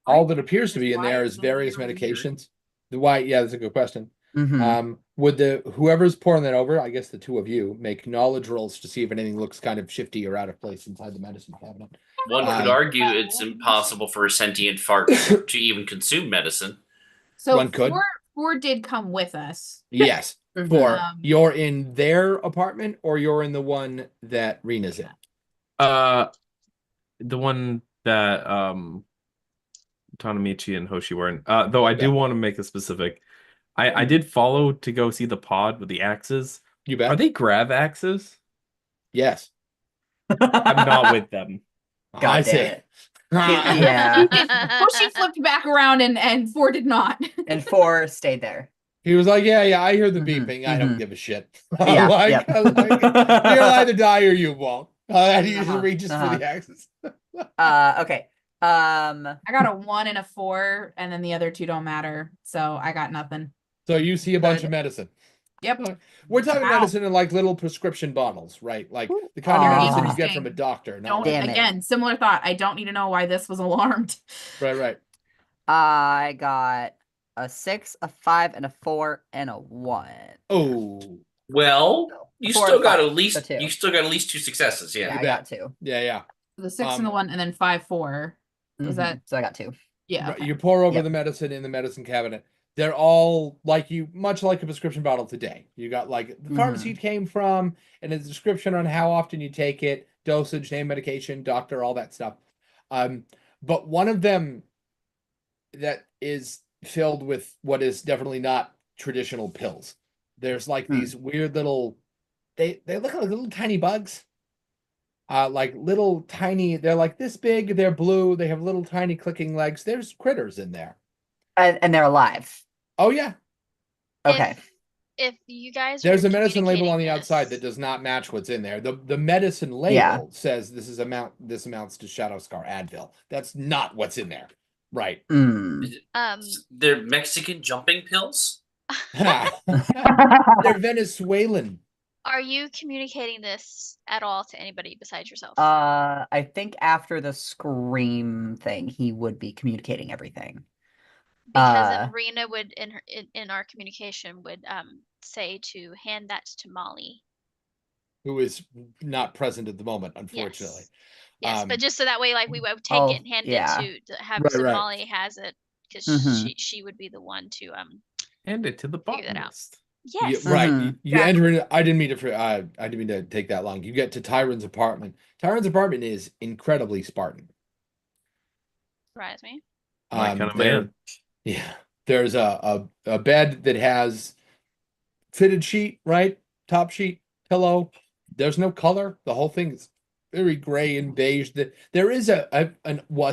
all that appears to be in Why there is is nobody various over here? medications. The why? Yeah, that's a good question. Mhm. Would the whoever's pouring that over, I guess the two of you, make knowledge rolls to see if anything looks kind of shifty or out of place inside the medicine cabinet? One could Um, argue it's impossible for a sentient fart to even consume medicine. So One could. four did come with us. Yes. Mhm. For Um, you're in their apartment or you're in the one that Rena's in. The one that Tanamichi and Hoshi were in. Though I do Yeah. want to make a specific. I did follow to go see the pod with the axes. You bet. Are they grav axes? Yes. I'm not with them. I God see. damn it. Ah, Yeah. Hoshi flipped back around and 4 did not. And 4 stayed there. He was like, yeah, I hear the Mhm, beeping. I don't mhm. give a shit. Yeah, Like, yep. you'll either die or you won't. And he just Uh-huh, reaches for uh-huh. the axes. Okay. I got a 1 and a 4, and then the other 2 don't matter. So I got nothing. So you see a bunch Good. of medicine. Yep. We're talking Wow. medicine in like little prescription bottles, right? Like the kind Aw. of medicine you get from a Interesting. doctor. Not Don't like, Damn it. again, similar thought. I don't need to know why this was alarmed. right. I got a 6, a 5, and a 4, and a 1. Oh, Well, You 4 still and got 5, at least so 2. you still got at least 2 successes. Yeah, Yeah. I got 2. Yeah. The 6 and the 1, and then 5, 4. Was that? So I got 2. Yeah. Right, Okay. you pour over Yep. the medicine in the medicine cabinet. They're all much like a prescription bottle today. You got like the pharmacy it came from, and a description on how often you take it, dosage, name, medication, doctor, all that stuff. But one of them that is filled with what is definitely not traditional pills. There's like these weird little, they look like little tiny bugs. Like little tiny, they're like this big, they're blue, they have little tiny clicking legs. There's critters in there. And they're alive. Oh yeah. Okay. If you guys There's are a medicine label on communicating the outside that this- does not match what's in there. The medicine label Yeah. says this amounts to Shadow Scar Advil. That's not what's in there. Right. They're Mexican jumping pills. They're Venezuelan. Are you communicating this at all to anybody besides yourself? I think after the scream thing, he would be communicating everything. Because then Rena would in our communication would say to hand that to Molly. Who is not present at the moment, unfortunately. Yes, but just so that way, like we would take Oh, it and hand yeah. it to have Right, so right. Molly has it because Mhm. she would be the one to Hand it to the Figure that out. botanist. yes. Right. Mhm. You enter in. I didn't mean to take that long. You get to Tyron's apartment. Tyron's apartment is incredibly Spartan. Surprise me. My kind of there- man. Yeah. There's a bed that has fitted sheet, right? Top sheet, pillow. There's no color. The whole thing is very gray and beige. There is a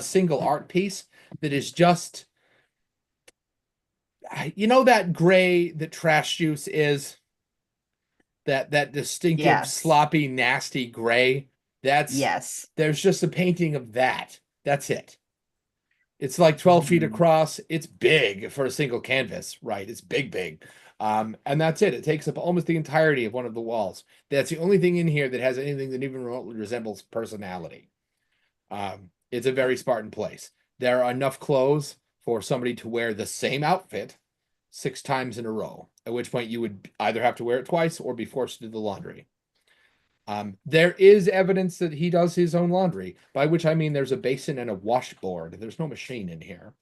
single art piece that is just, you know, that gray that trash juice is, that distinctive Yes. sloppy nasty gray. Yes. There's just a painting of that. That's it. It's like 12 feet across. It's big for a single canvas, right? It's big. And that's it. It takes up almost the entirety of one of the walls. That's the only thing in here that has anything that even remotely resembles personality. It's a very Spartan place. There are enough clothes for somebody to wear the same outfit 6 times in a row, at which point you would either have to wear it twice or be forced to do the laundry. There is evidence that he does his own laundry, by which I mean there's a basin and a washboard. There's no machine in here.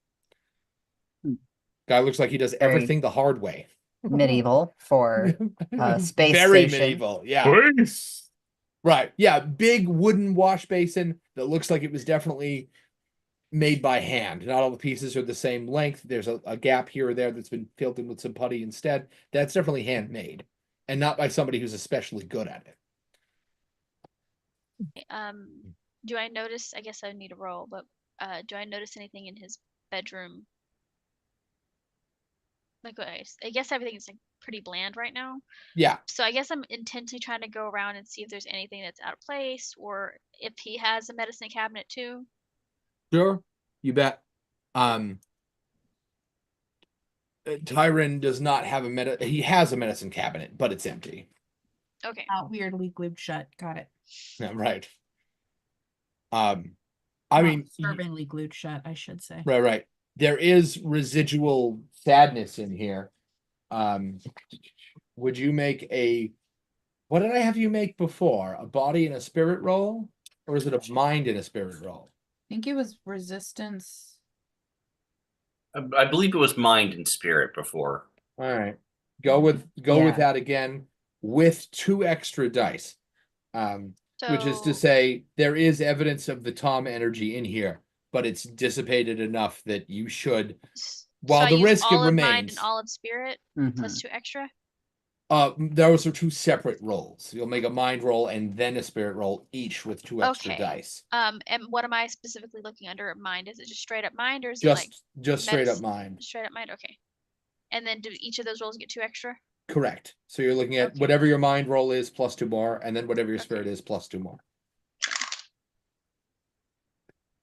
Guy looks like he does Very everything the hard way. Medieval for space Very station. medieval, yeah. Right, yeah, big wooden wash basin that looks like it was definitely made by hand. Not all the pieces are the same length. There's a gap here or there that's been filled in with some putty instead. That's definitely handmade, and not by somebody who's especially good at it. Do I notice? I guess I need a roll, but do I notice anything in his bedroom? Like, I guess everything's like pretty bland right now. Yeah. So I guess I'm intensely trying to go around and see if there's anything that's out of place, or if he has a medicine cabinet too. Sure, you bet. Tyron does not have he has a medicine cabinet, but it's empty. Okay. Not weirdly glued shut. Got it. Yeah, right. I Not mean, disturbingly glued shut, I should say. right. There is residual sadness in here. Would you make what did I have you make before? A body and a spirit roll? Or is it a mind and a spirit roll? I think it was resistance. I believe it was mind and spirit before. All right. Go with Yeah. that again with 2 extra dice. Which is to So- say there is evidence of the Tom energy in here, but it's dissipated enough that you should, while I the use risk it all of mind remains. and all of spirit Mhm. plus 2 extra. Those are 2 separate rolls. You'll make a mind roll and then a spirit roll, each with 2 extra Okay. dice. And what am I specifically looking under mind? Is it just straight up mind, or is Just straight up medicine- mind. it straight up mind? Okay. And then do each of those rolls get 2 extra? Correct. So you're looking at Okay. whatever your mind roll is plus 2 more, and then whatever your Okay. spirit is plus 2 more.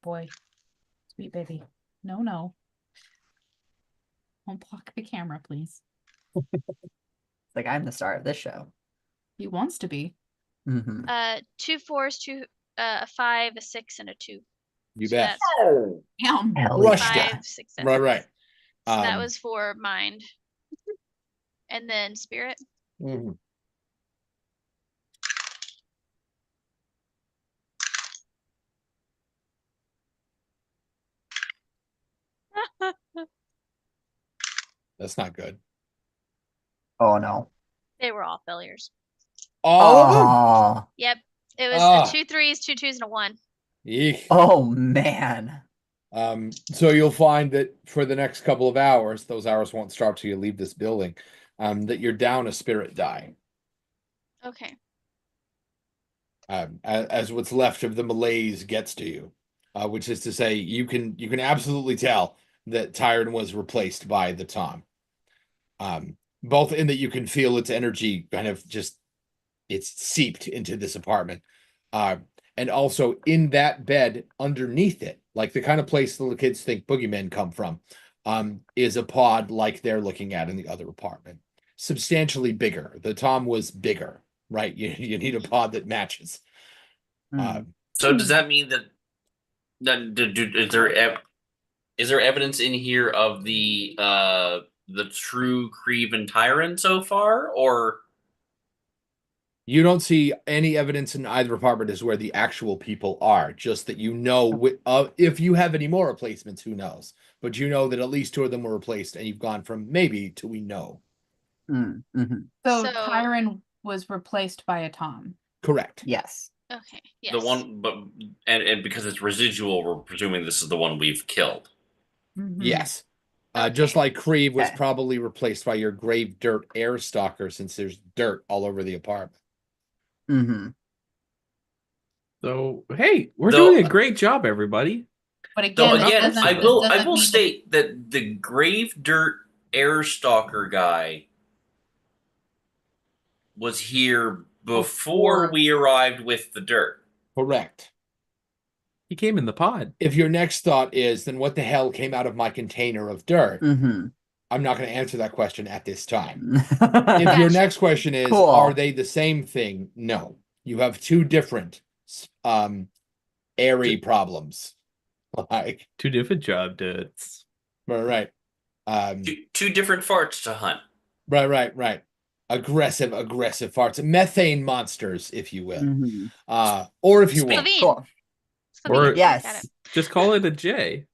Boy. Sweet baby. No. Don't block the camera, please. It's like I'm the star of this show. He wants to be. Mhm. 2 4s, a 5, a 6, and a 2. You So bet. Oh, Damn. Hell Rushed yeah. it. 5, 6, 7. Right. So that Um, was for mind. And then spirit. mhm. That's not good. Oh no. They were all failures. All of them? Oh. Yep. It was Ah. 2 3s, 2 2s, and a 1. Eek. Oh man. So you'll find that for the next couple of hours, those hours won't start till you leave this building, that you're down a spirit die. Okay. As what's left of the malaise gets to you, which is to say, you can absolutely tell that Tyron was replaced by the Tom. Both in that you can feel its energy kind of just it's seeped into this apartment, and also in that bed underneath it, like the kind of place the little kids think boogeymen come from, is a pod like they're looking at in the other apartment, substantially bigger. The Tom was bigger, right? You need a pod that matches. Hmm. So does that mean that is there evidence in here of the true Creve Tyrant so far, or You don't see any evidence in either apartment as where the actual people are. Just that if you have any more replacements, who knows? But you know that at least 2 of them were replaced, and you've gone from maybe to we know. Mm-hmm. So So- Tyron was replaced by a Tom. Correct. Yes. Okay. Yes. the one? But and because it's residual, we're presuming this is the one we've killed. Mhm. Yes. Just Okay. like Creve was Okay. probably replaced by your grave dirt air stalker, since there's dirt all over the apartment. Mm-hmm. So hey, we're Though- doing a great job, everybody. But Though again, again, this doesn't, I this will doesn't mean that- state that the grave dirt air stalker guy was here before we arrived with the dirt. Correct. He came in the pod. If your next thought is, then what the hell came out of my container of dirt? Mm-hmm. I'm not going to answer that question at this time. If If your Gotcha. next question is, Cool. are they the same thing? No. You have 2 different airy problems. Like, 2 different job dudes. right. Two different farts to hunt. Right. Aggressive farts. Methane monsters, if you will. Mm-hmm. Or if you want. Slovene. Cool. Slovene. Or- Got Yes. it. Just call it a J.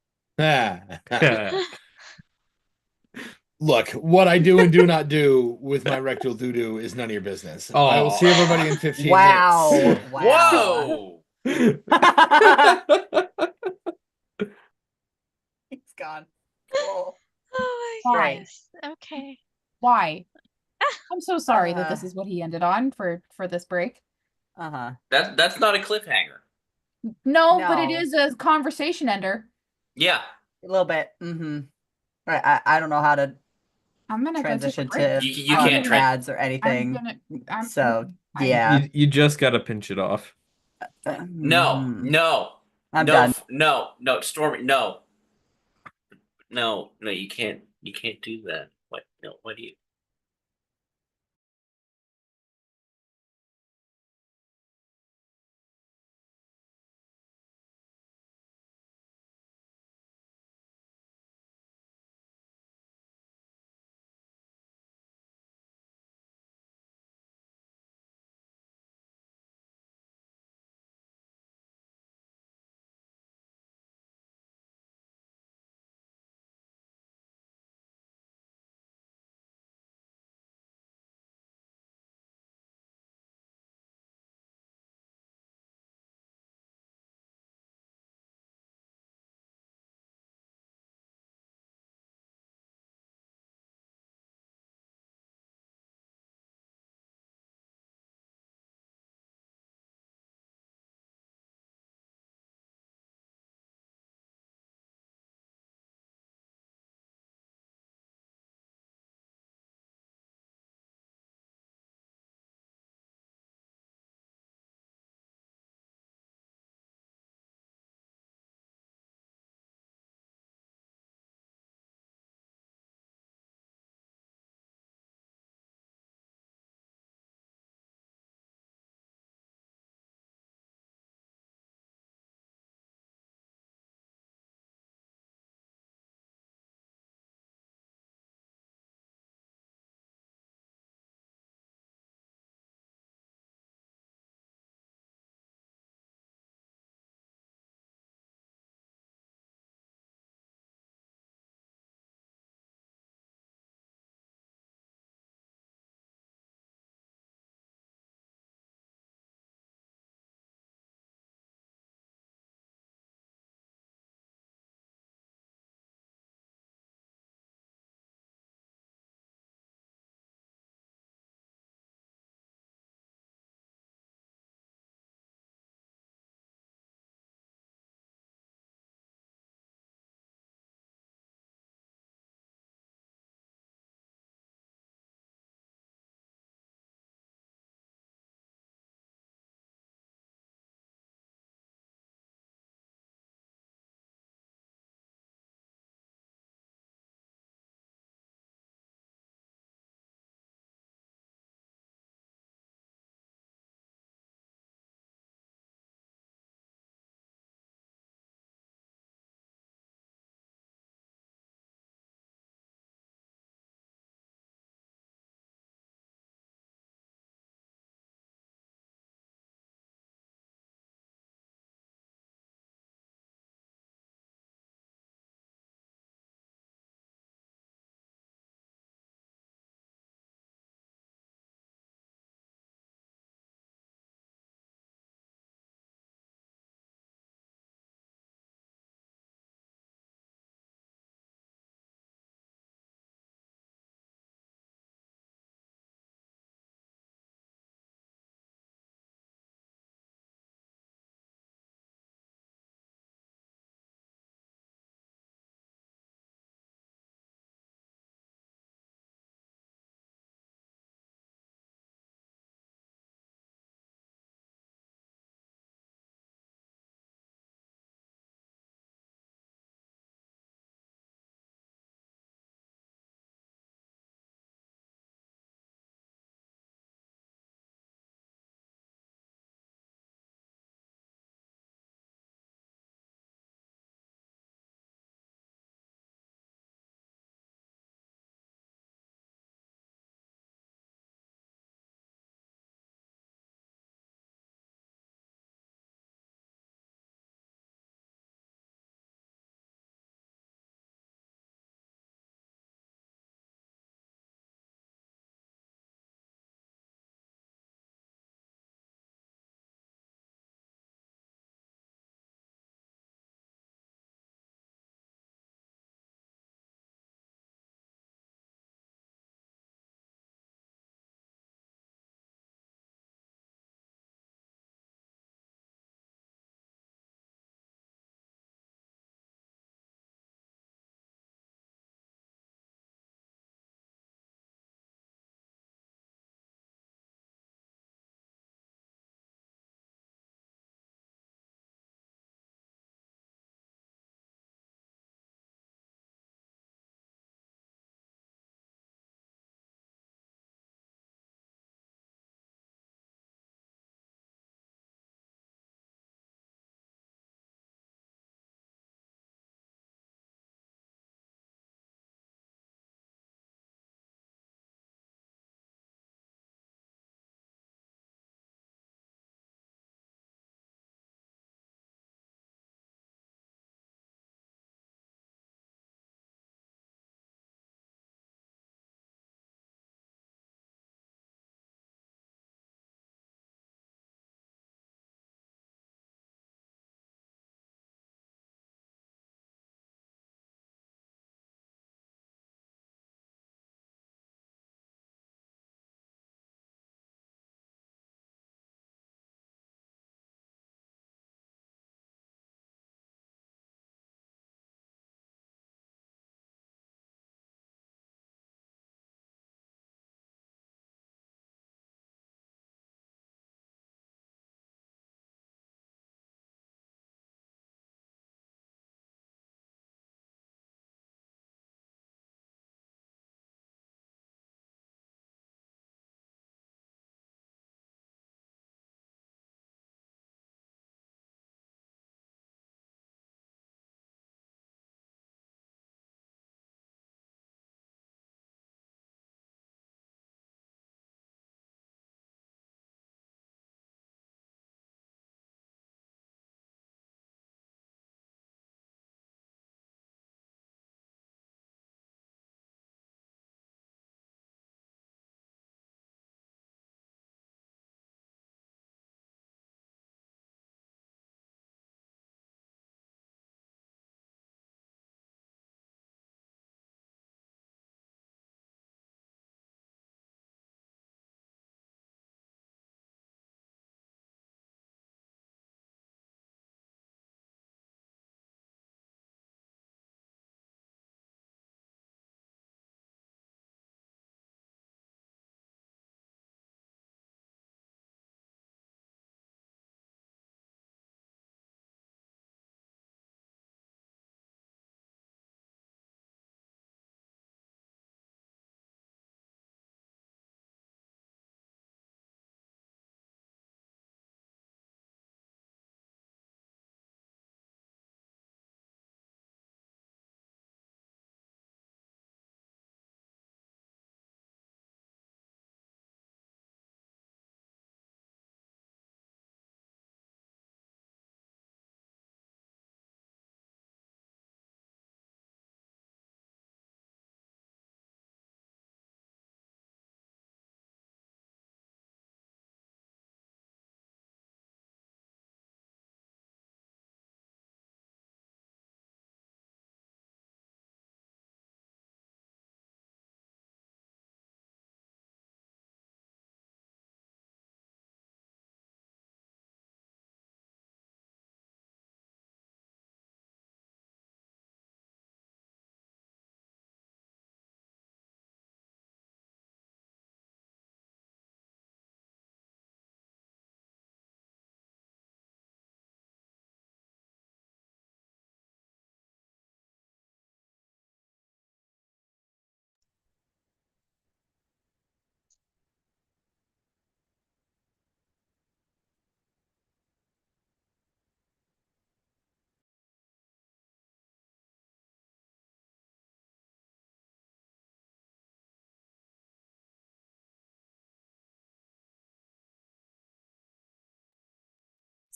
Look, what I do and do not do with my rectal doo-doo is none of your business. I will see everybody in 15 Wow. minutes. Wow. Whoa! He's gone. Cool. Oh my Why? goodness. Okay. Why? I'm so sorry that this Uh. is what he ended on for this break. Uh-huh. That's not a cliffhanger. No, but it No. is a conversation ender. Yeah. A little bit. Mm-hmm. Right. I don't know how to I'm gonna transition go take a to break. You can't ads or I'm anything. gonna. So, I- yeah. You just gotta pinch it off. No, Mhm. no, I'm no, done. no, Stormy, no, you can't do that. What? No, what do you?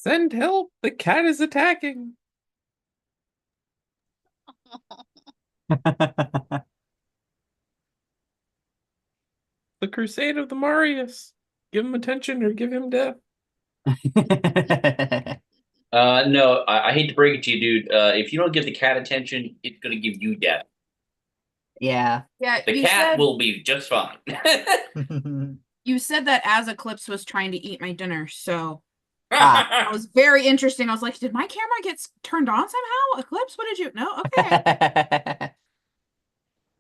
Send help! The cat is attacking. The Crusade of the Marius. Give him attention or give him death. No, I hate to break it to you, dude. If you don't give the cat attention, it's gonna give you death. Yeah. Yeah, The you cat said will be just fine. you said that as Eclipse was trying to eat my dinner, so Ah. that was very interesting. I was like, did my camera get turned on somehow? Eclipse, what did you? No, okay.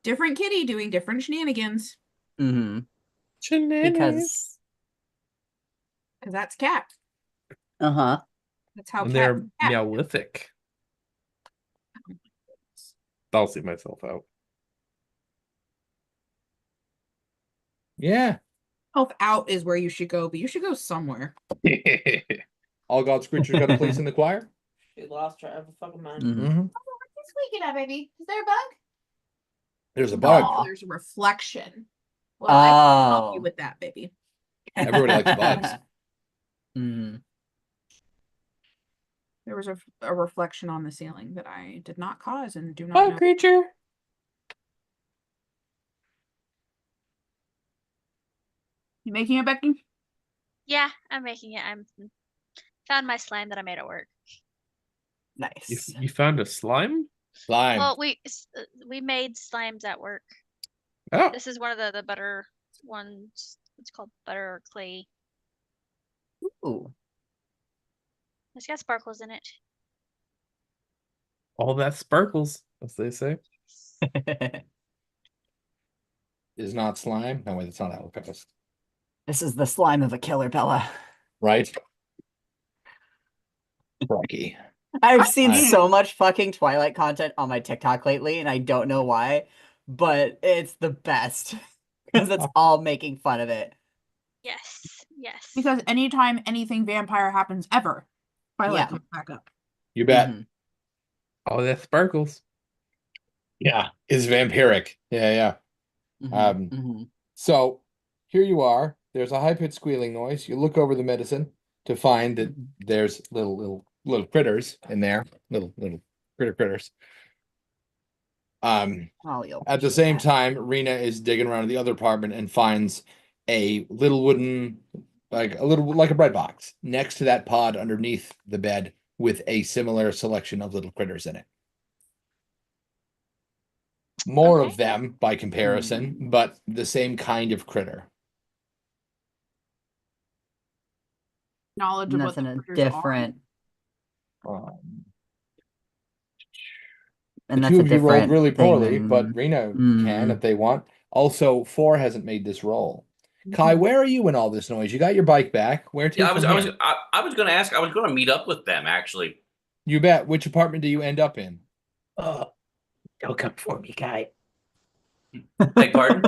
Different kitty doing different shenanigans hmm Shenanigans. because that's cat. Uh-huh. That's how And cat. they're meowithic. I'll see myself out. Yeah. Health out is where you should go, but you should go somewhere. All God's creatures got a place in the choir. She lost her ever fucking mind. Mhm. Mm-hmm. What's squeaking at, baby? Is there a bug? There's a bug. Aw. There's a reflection. Well, I can help you Oh. with that, baby. Everybody likes bugs. Mhm. There was a reflection on the ceiling that I did not cause and do not Bug know. creature. You making it, Becky? Yeah, I'm making it. I'm found my slime that I made at work. Nice. You found a slime? Slime. Well, we made slimes at work. Oh, This is one of the butter ones. It's called butter or clay. Ooh. It's got sparkles in it. all that sparkles, as they say. Is not slime. No, wait, that's not how it goes. This is the slime of a killer, Bella. Right? Rocky. I've seen I- so much fucking Twilight content on my TikTok lately, and I don't know why, but it's the best because it's all making fun of it. Yes, yes. Because anytime anything vampire happens ever, Twilight Yeah. comes back up. You bet. Mhm. All that sparkles. Yeah. Is vampiric. Yeah, yeah. Mhm. Mhm. So here you are. There's a high-pitched squealing noise. You look over the medicine to find that there's little critters in there. Little critters. Oh, you'll At the appreciate same that. time, Rena is digging around in the other apartment and finds a little wooden, like a bread box next to that pod underneath the bed with a similar selection of little critters in it. More Okay. of them by comparison, but the same kind of critter. Knowledge And of that's what in the a critters are. different, Um, and the that's two a of you rolled different really thing poorly, than- but Rena can if they want. Also, 4 hasn't made this roll. Kai, Mhm. where are you in all this noise? You got your bike back. Where to? Yeah, from here? I was gonna ask. I was gonna meet up with them actually. You bet. Which apartment do you end up in? Don't come for me, guy. Beg pardon?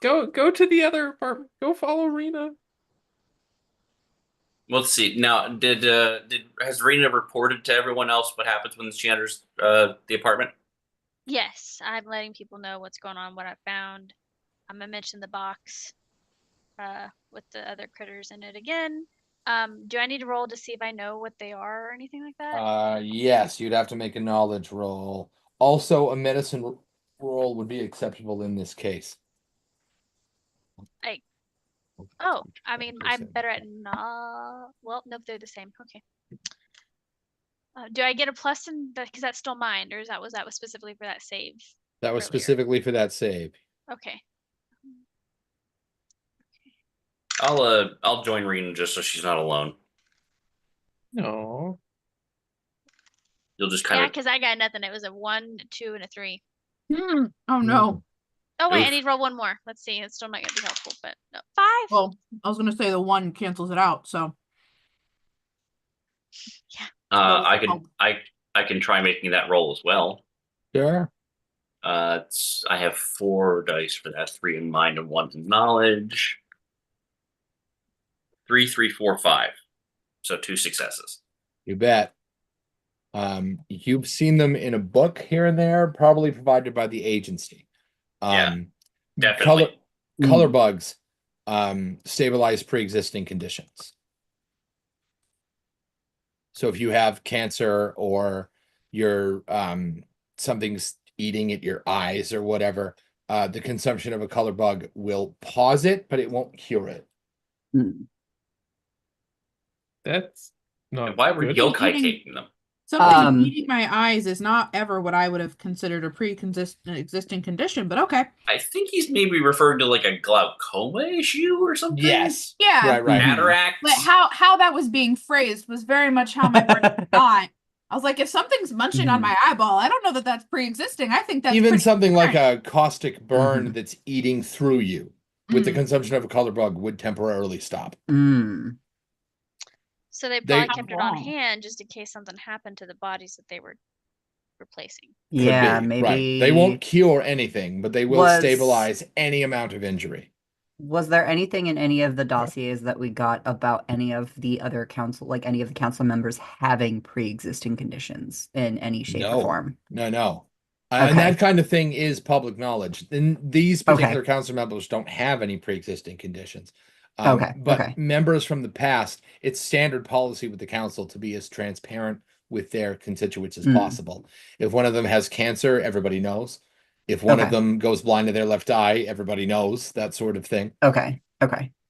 Go to the other apartment. Go follow Rena. Let's see. Now, has Rena reported to everyone else what happens when she enters the apartment? Yes, I'm letting people know what's going on, what I found. I'm gonna mention the box with the other critters in it again. Do I need to roll to see if I know what they are or anything like that? Yes, you'd have to make a knowledge roll. Also, a medicine roll would be acceptable in this case. Oh, I mean, I'm better at well, nope, they're the same. Okay. Do I get a plus in that because that's still mine, or was that specifically for that save? That was earlier? specifically for that save. Okay. I'll join Rena just so she's not alone. No. You'll just Yeah, kind of because I got nothing. It was a 1, a 2, and a 3. Oh no. Oh wait, I Oof. need to roll one more. Let's see. It's still not gonna be helpful, but no. 5. Well, I was gonna say the 1 cancels it out, so I can try making that roll as well. Sure. I have 4 dice for that, 3 in mind and 1 in knowledge. 3, 3, 4, 5. So 2 successes. You bet. You've seen them in a book here and there, probably provided by the agency. Yeah, definitely. Color bugs stabilize pre-existing conditions. So if you have cancer or your something's eating at your eyes or whatever, the consumption of a color bug will pause it, but it won't cure it. Hmm. That's not And why were good. yokai Eating- taking them? Something eating my eyes is not ever what I would have considered a pre-existing condition, but okay. I think he's maybe referring to like a glaucoma issue or something. Yes. Yeah. Right. Mhm. Cataracts. But how that was being phrased was very much how my brain thought. I was like, if something's munching on Mhm. my eyeball, I don't know that that's pre-existing. I think that's Even pretty something like current. a caustic burn Mhm. that's eating through you with the Mm. consumption of a color bug would temporarily stop. Mm. So they They- probably kept it on Wow. hand just in case something happened to the bodies that they were replacing. Could Yeah, be, maybe. right. They won't cure anything, but they will Was- stabilize any amount of injury. Was there anything in any of the dossiers that we got about any of the other council, like any of the council members having pre-existing conditions in any shape No. or form? No. Okay. And that kind of thing is public knowledge. And these Okay. particular council members don't have any pre-existing conditions. Okay, But okay. members from the past, it's standard policy with the council to be as transparent with their constituents as Mm. possible. If one of them has cancer, everybody knows. If one of Okay. them goes blind in their left eye, everybody knows, that sort of thing. Okay.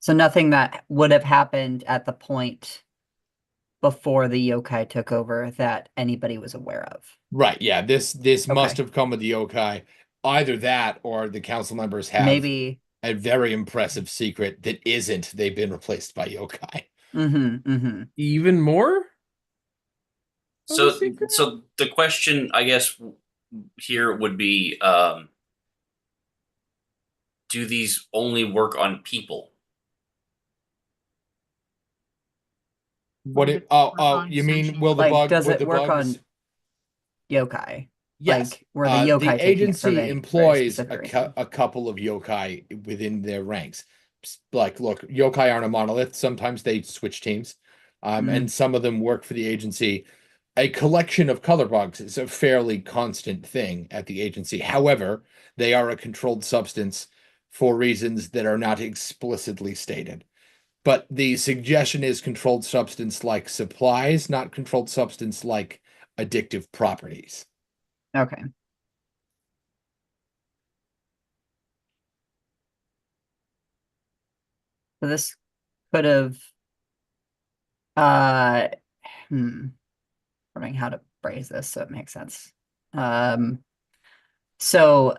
So nothing that would have happened at the point before the yokai took over that anybody was aware of. Right. Yeah. This must Okay. have come with the yokai. Either that or the council members have Maybe. a very impressive secret that isn't they've been replaced by yokai. Mm-hmm. Even more? So, secret? so the question, I guess, here would be, do these only work on people? What Would it? it Oh, work oh, on you mean sentient- will the Like, bug? does will it the work bugs? on yokai? Yes. Like, were the yokai the taking it for agency very employs specific reason? a couple of yokai within their ranks. Like, look, yokai aren't a monolith. Sometimes they switch teams, and some of them work for the agency. A collection of color bugs is a fairly constant thing at the agency. However, they are a controlled substance for reasons that are not explicitly stated. But the suggestion is controlled substance like supplies, not controlled substance like addictive properties. Okay. So this could have wondering how to phrase this so it makes sense. So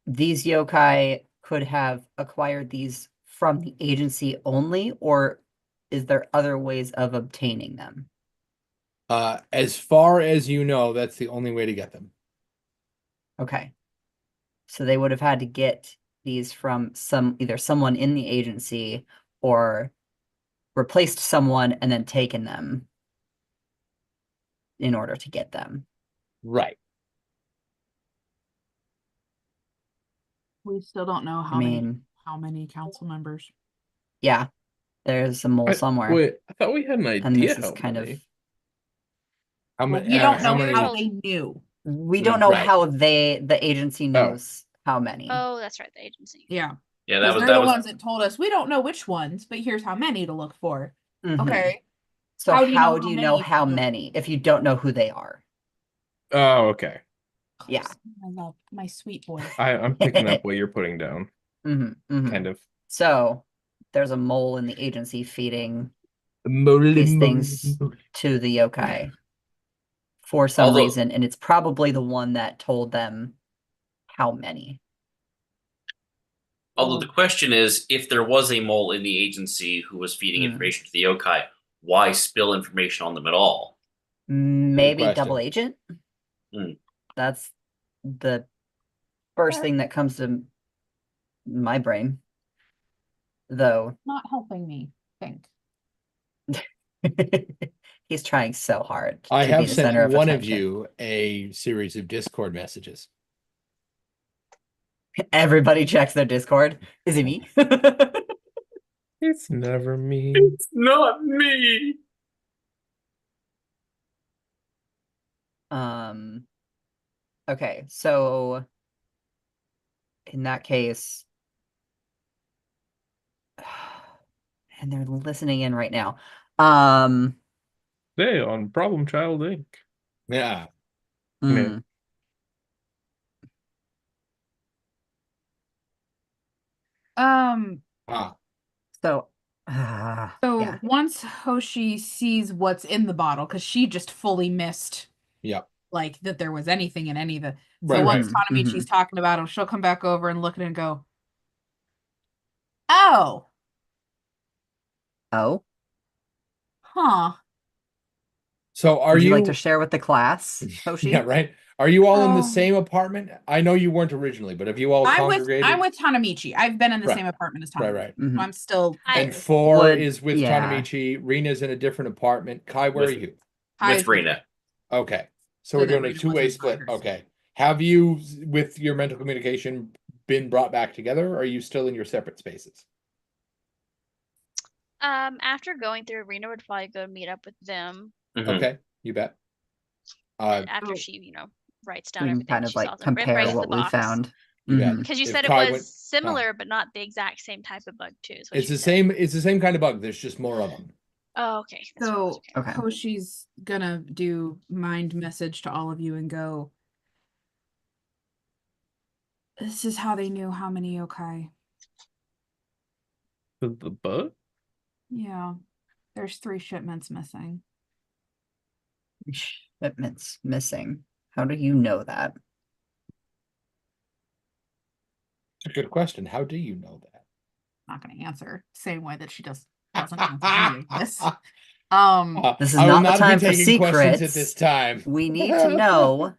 these yokai could have acquired these from the agency only, or is there other ways of obtaining them? As far as you know, that's the only way to get them. Okay. So they would have had to get these from either someone in the agency or replaced someone and then taken them in order to get them. Right. We still don't know I mean, how many council members. yeah, there's a mole somewhere. Wait, I thought we had an and idea this is how kind many. of How Well, many? we don't how know many? how they knew. we don't know Right. how the agency knows how many. Oh, that's right, the agency. Yeah. Yeah, Because that was they're that the was ones that told us we don't know which ones, but here's how many to look for. Mhm. Okay. So How do you know how how do you many know if how you don't- many if you don't know who they are? Oh, okay. Yeah. I love my sweet boy. I'm picking up what you're putting down, kind of. So there's a mole in the agency feeding these things to the yokai for some Although- reason, and it's probably the one that told them how many. Although the question is, if there was a mole in the agency who was feeding Hmm. information to the yokai, why spill information on them at all? Maybe question. double agent. Hmm. That's the first thing that comes to my brain, though. Not helping me think. He's trying so hard I to be have the center sent of one of attention. you a series of Discord messages. Everybody checks their Discord. Is it me? It's never me. It's not me. Okay, so in that case, and they're listening in right now. Today on Problem Child Inc. Yeah. Mm. Ah, So, So yeah. once Hoshi sees what's in the bottle, because she just fully missed yep. like that there was anything in any of the. So Right, once right. Tanamichi's talking about him, she'll come back over and look at it and go, "Oh, Oh, huh." So are would you you like to share with the class, Hoshi? Yeah, right. Are you all in the Oh. same apartment? I know you weren't originally, but have you all congregated? I'm with Tanamichi. I've been in the Right. same apartment as Right, Tanamichi. right. Mhm. I'm still I- And there. 4 Would- is with yeah. Tanamichi. Rena's in a different apartment. Kai, where With- are you? Hi, With Rena. Okay. So So we're that doing a Rena two-way wasn't by split. herself. Okay. Have you, with your mental communication, been brought back together, or are you still in your separate spaces? After going through, Rena would probably go meet up with them Mhm. Okay, you bet. after Oh. she, writes We down can everything kind of she saw like and compare brings what the we box. found. You bet. Mhm. Because you If said it Kai was went- similar, but not the exact same type of bug too. Is what It's she the said. same. It's the same kind of bug. There's just more of them. Oh, okay. That's what it was, So Okay. Hoshi's gonna do mind message to all of you and go, "This is how they knew how many yokai." The bug? Yeah. There's 3 shipments missing. Shipments missing. How do you know that? It's a good question. How do you know that? Not gonna answer. Same way that she doesn't answer any of this. This is I will not the time be for taking questions secrets. at this time. We need to know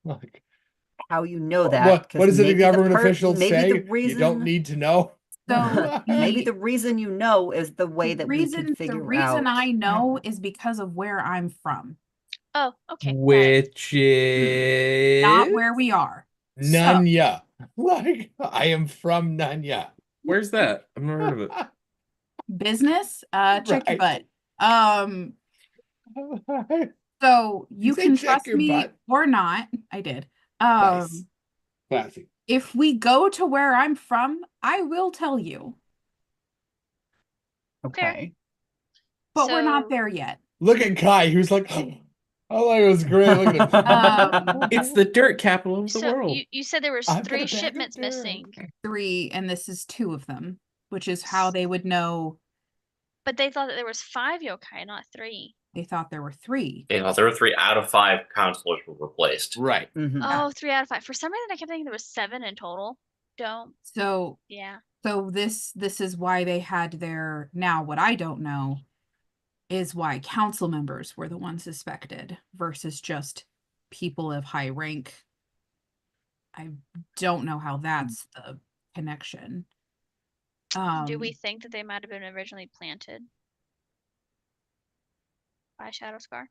Like, how you know that. what does the maybe government per- officials maybe say? the reason, You don't need to know. So maybe the reason you know is the way that we can the figure reason out. I know is because of where I'm from, Oh, okay. got it. Which is not where we are. Nanya. Like, I am from Nanya. Where's that? I've never heard of it. Business, check your Right. butt. So You you say can check trust your me butt? or not. I did. Nice. Classy. If we go to where I'm from, I will tell you, Okay. but we're not So- there yet. Look at Kai, who's like, oh, it was great. Look at him. It's the dirt capital of the So world. you said there was I've got a 3 bag of shipments dirt. missing, 3, and this is 2 of them, which is how they would know. but they thought that there was 5 yokai, not 3. They thought there were 3. Yeah, there were 3 out of 5 counselors were replaced. Right. Mhm. Oh, 3 out of 5. For some reason, I kept thinking there was 7 in total. So Yeah. this is why they had their. Now what I don't know is why council members were the ones suspected versus just people of high rank. I don't know how that's the connection. Do we think that they might have been originally planted by Shadow Scar?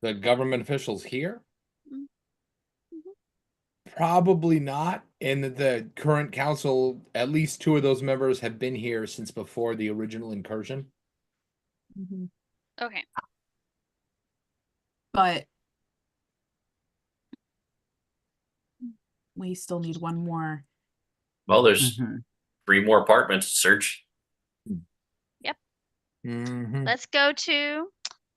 The government officials here? Mhm. Probably not. And the current council, at least 2 of those members have been here since before the original incursion. Mhm. Okay. But we still need one more. Well, there's Mhm. 3 more apartments to search. Mm-hmm. Let's go to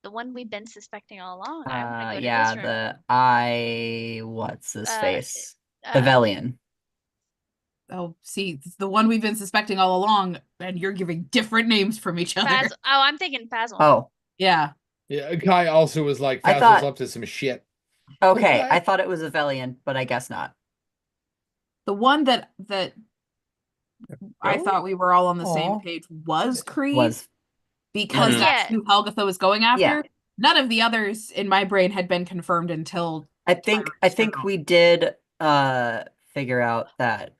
the one we've been suspecting all along. I want to go to Yeah, his room. what's his Uh, face? Uh, Avelian. Oh, see, it's the one we've been suspecting all along, and you're giving different names from each other. Faz- oh, I'm thinking Fazel. Oh, Yeah. Yeah, Kai also was like, I Fazl's thought- up to some shit. okay. Okay. I thought it was Avelian, but I guess not. The one that I Oh, thought we were all on the same aw. page was Creed. Was Because Mhm. that's Yeah. who Helgatha was going after. Yeah. None of the others in my brain had been confirmed until I think we did figure out that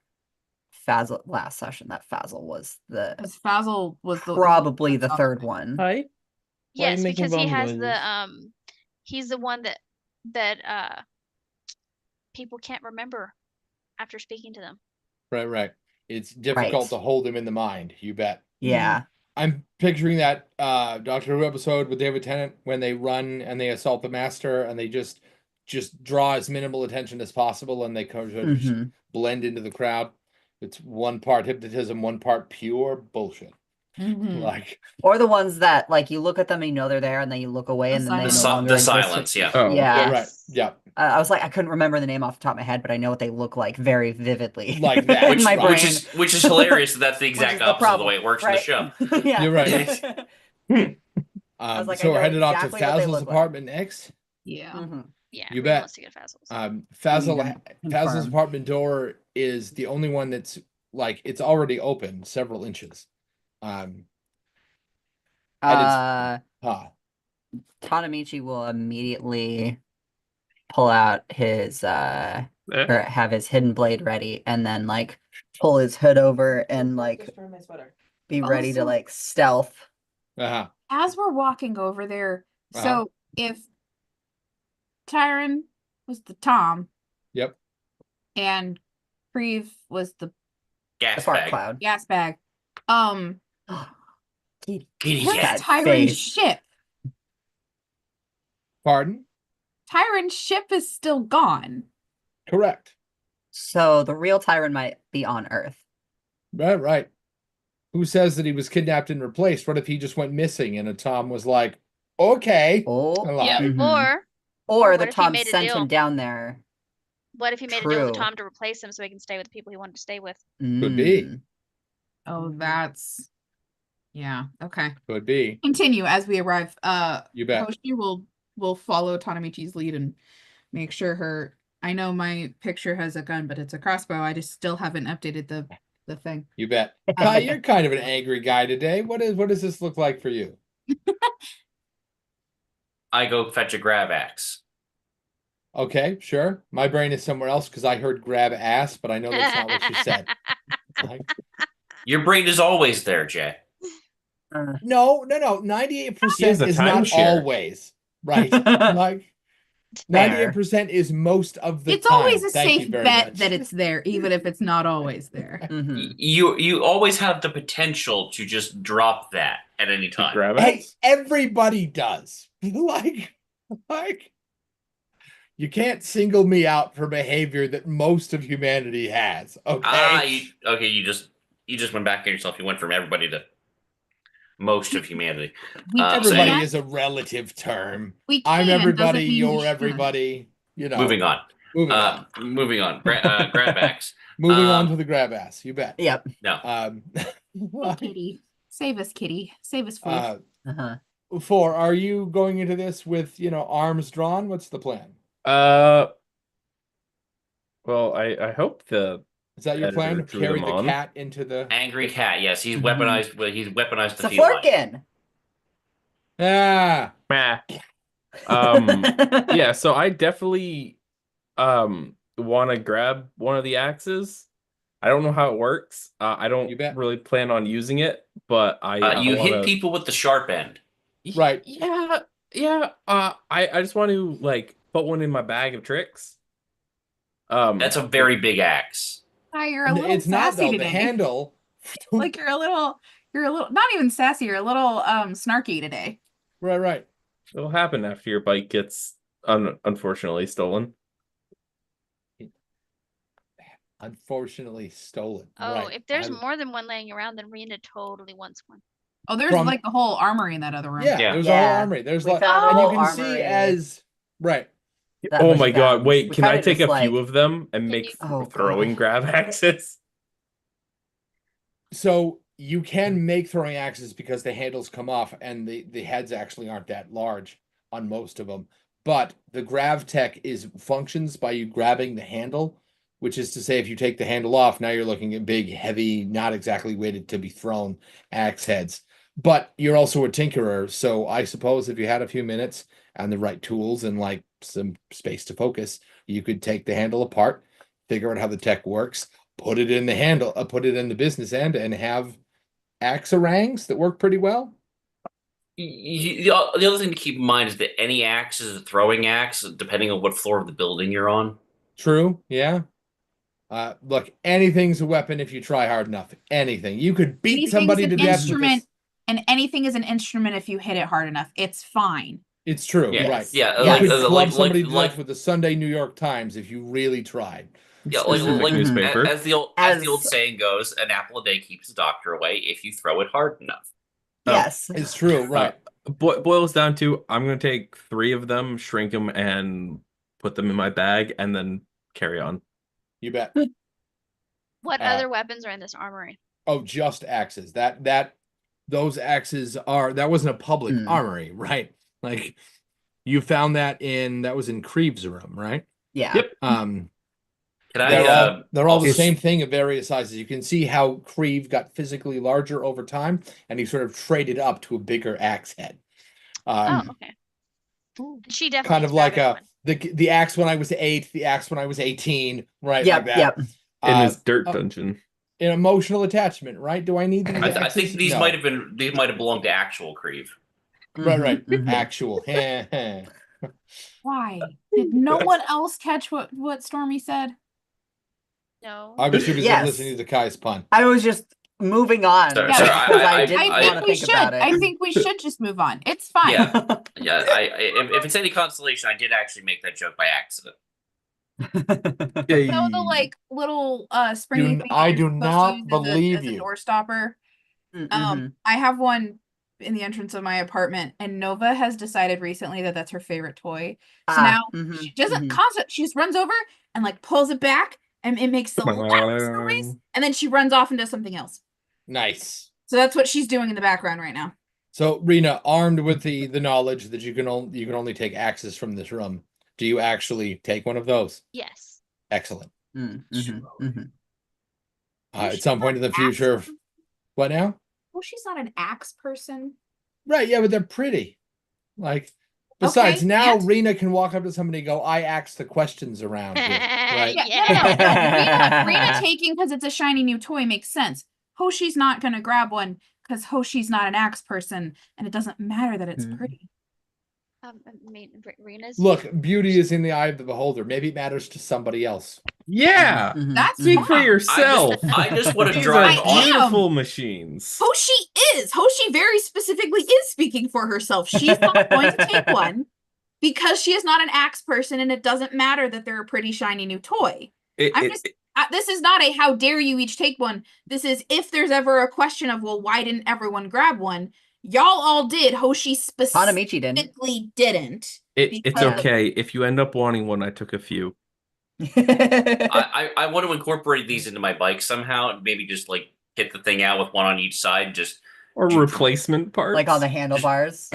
Fazl last session that Fazl was the because Fazl was probably the that's third okay. one. Hi. Why are you Yes, making because he bomb has noises? the he's the one that people can't remember after speaking to them. Right. It's difficult Right. to hold him in the mind, you bet. Yeah. I'm picturing that Doctor Who episode with David Tennant when they run and they assault the master and they just draw as minimal attention as possible and they kind of just Mhm. blend into the crowd. It's one part hypnotism, one part pure bullshit. Mhm. Like, Or the ones that like you look at them and you know they're there, and then you look away, The and then they no silence. longer The exist. silence, yeah. Oh, Yeah. right. Yes. Yeah. I was like, I couldn't remember the name off the top of my head, but I know what they look like very vividly. Like that. in my brain. Which is hilarious. That's the Which exact is the opposite of the problem, way it works right? in the show. Yeah. You're right. was like, I So we're know headed off exactly to what they Fazl's look like. apartment next. Yeah. Mhm. Yeah. You Rena bet. wants to get Fazl's. Fazl's confirm. apartment door is the only one that's like it's already open several inches. And huh. Tanamichi will immediately pull out his or have his hidden blade ready, and then like pull his hood over and like Just wear my sweater. be ready to Also- like stealth. Uh-huh. As we're walking over there, Uh-huh. so if Tyron was the Tom Yep. and Creve was the The Gas fart bag. cloud. gas bag, Kitty where's cat. Tyron's face. ship? Pardon? Tyron's ship is still gone. Correct. So the real Tyron might be on Earth. Right. Who says that he was kidnapped and replaced? What if he just went missing and a Tom was like, okay. Oh, alive? Yeah. mhm. Or Or what the if he Tom made a sent him deal? down there. what if he made a deal with True. Tom to replace him so he can stay with the people he wanted to stay with? Could be. Mm. Oh, that's yeah. Okay. Could be. Continue as we arrive. You bet. Hoshi will follow Tanamichi's lead and make sure her. I know my picture has a gun, but it's a crossbow. I just still haven't updated the thing. You bet. Kai, you're kind of an angry guy today. What does this look like for you? I go fetch a grab axe. Okay, sure. My brain is somewhere else because I heard grab ass, but I know that's not what she said. Like, Your brain is always there, Jay. no. 98% He has a is not timeshare. always right. Like 98% is most of the It's time. always a Thank you safe very bet much. that it's there, even if it's not always there. Mhm. You always have the potential to just drop that at any To time. grab Hey, it. everybody does. like you can't single me out for behavior that most of humanity has. Okay. You just went back on yourself. You went from everybody to most of humanity. We Everybody can't- is a relative term. we I'm can, everybody, doesn't mean we you're should. everybody. You know. Moving on. Moving on. Grab axe. Moving on um, to the grab ass. You bet. Yep. No. Oh, Kitty, save us, Kitty, save us, fool. Uh-huh. Four, are you going into this with, arms drawn? What's the plan? Well, I hope the Is that your plan? Editor drew Carry them the on. cat into the Angry cat. Yes, he's Mhm. weaponized. Well, he's weaponized It's the a feline. Flurkin. Ah. meh. Yeah, so I definitely want to grab one of the axes. I don't know how it works. I don't You bet. really plan on using it, but I You wanna... hit people with the sharp end. Right. Yeah. I just want to like put one in my bag of tricks. That's a very big axe. Hi, you're a little It's not sassy though. today. The handle. Like you're a little not even sassy, you're a little snarky today. Right. It'll happen after your bike gets unfortunately stolen. Unfortunately stolen. Oh, Right. if there's I- more than one laying around, then Rena totally wants one. Oh, there's From- like the whole armory in that other room. Yeah, Yeah. there's a whole Yeah. armory. There's We like, found a and you whole can see armory. as right. That Oh was my god, found. wait, We can I kinda take a just, few like- of them and Can make you- Oh, throwing God. grab axes? So you can make throwing axes because the handles come off and the heads actually aren't that large on most of them. But the grav tech functions by you grabbing the handle, which is to say if you take the handle off, now you're looking at big, heavy, not exactly weighted to be thrown axe heads. But you're also a tinkerer, so I suppose if you had a few minutes and the right tools and like some space to focus, you could take the handle apart, figure out how the tech works, put it in the handle, put it in the business end, and have axerangs that work pretty well. The other thing to keep in mind is that any axe is a throwing axe, depending on what floor of the building you're on. True, yeah. Look, anything's a weapon if you try hard enough. Anything. You could beat Anything's somebody an to death with instrument. this. And anything is an instrument if you hit it hard enough. It's fine. It's true, Yeah, right. yeah, You like- could like- club like- somebody to like- death with the Sunday New York Times if you really tried. Yeah, It's like, in the like newspaper. as the old As- saying goes, an apple a day keeps the doctor away if you throw it hard enough. Yes. It's true, right? Boils down to I'm gonna take 3 of them, shrink them, and put them in my bag, and then carry on. You bet. What Uh, other weapons are in this armory? Oh, just axes. Those axes that wasn't a public Hmm. armory, right? Like you found that was in Creeve's room, right? Yeah. Yep. Can They're all the It's- same thing of various sizes. You can see how Creeve got physically larger over time, and he sort of traded up to a bigger axe head. Oh, okay. She definitely Kind is of like grabbing the axe when I was 8, the axe when I was 18, right? Yep. Like that. Yep. In his Uh, dirt dungeon. an emotional attachment, right? Do I need these? I think axes? these No. might have belonged to actual Creve. Right, right. Mhm, mhm. Actual. Why? Did no one else catch what Stormy said? No. I was too busy Yes. listening to Kai's pun. I was just moving on Sorry, because I- I didn't I want think to we think should. about it. I think we should just move on. It's fine. Yeah. Yeah, if it's any consolation, I did actually make that joke by accident. Yay. So the like little springy thing I that do you're supposed to not use believe as a you. door stopper. Mhm. I have one in the entrance of my apartment, and Nova has decided recently that that's her favorite toy. So Ah, now mhm, she doesn't mhm. she just runs over and like pulls it back, and it makes the loudest noise, and then she runs off and does something else. Nice. So that's what she's doing in the background right now. So Rena, armed with the knowledge that you can only take axes from this room, do you actually take one of those? Yes. Excellent. Mm, mhm, mhm. At some point in the future, what now? Well, she's not an axe person. Right, yeah, but they're pretty. Like, besides, Okay, now and- Rena can walk up to somebody and go, I asked the questions around here. Right. Yeah, no. Rena taking because it's a shiny new toy makes sense. Hoshi's not gonna grab one because Hoshi's not an axe person, and it doesn't matter that it's Mhm. pretty. I mean, Rena's. Look, beauty is in the eye of the beholder. Maybe it matters to somebody else. Yeah. Mhm, That's mhm. Speak for fine. yourself. I just want to These drive are I am. beautiful machines. Hoshi is. Hoshi very specifically is speaking for herself. She's not going to take one because she is not an axe person, and it doesn't matter that they're a pretty shiny new toy. I'm just. This is not a how dare you each take one. This is if there's ever a question of, well, why didn't everyone grab one? Y'all all did. Hoshi Hanamichi didn't. specifically didn't. It's because- okay. If you end up wanting one, I took a few. I want to incorporate these into my bike somehow, and maybe just like hit the thing out with one on each side. Just Or replacement parts. Like on the handlebars.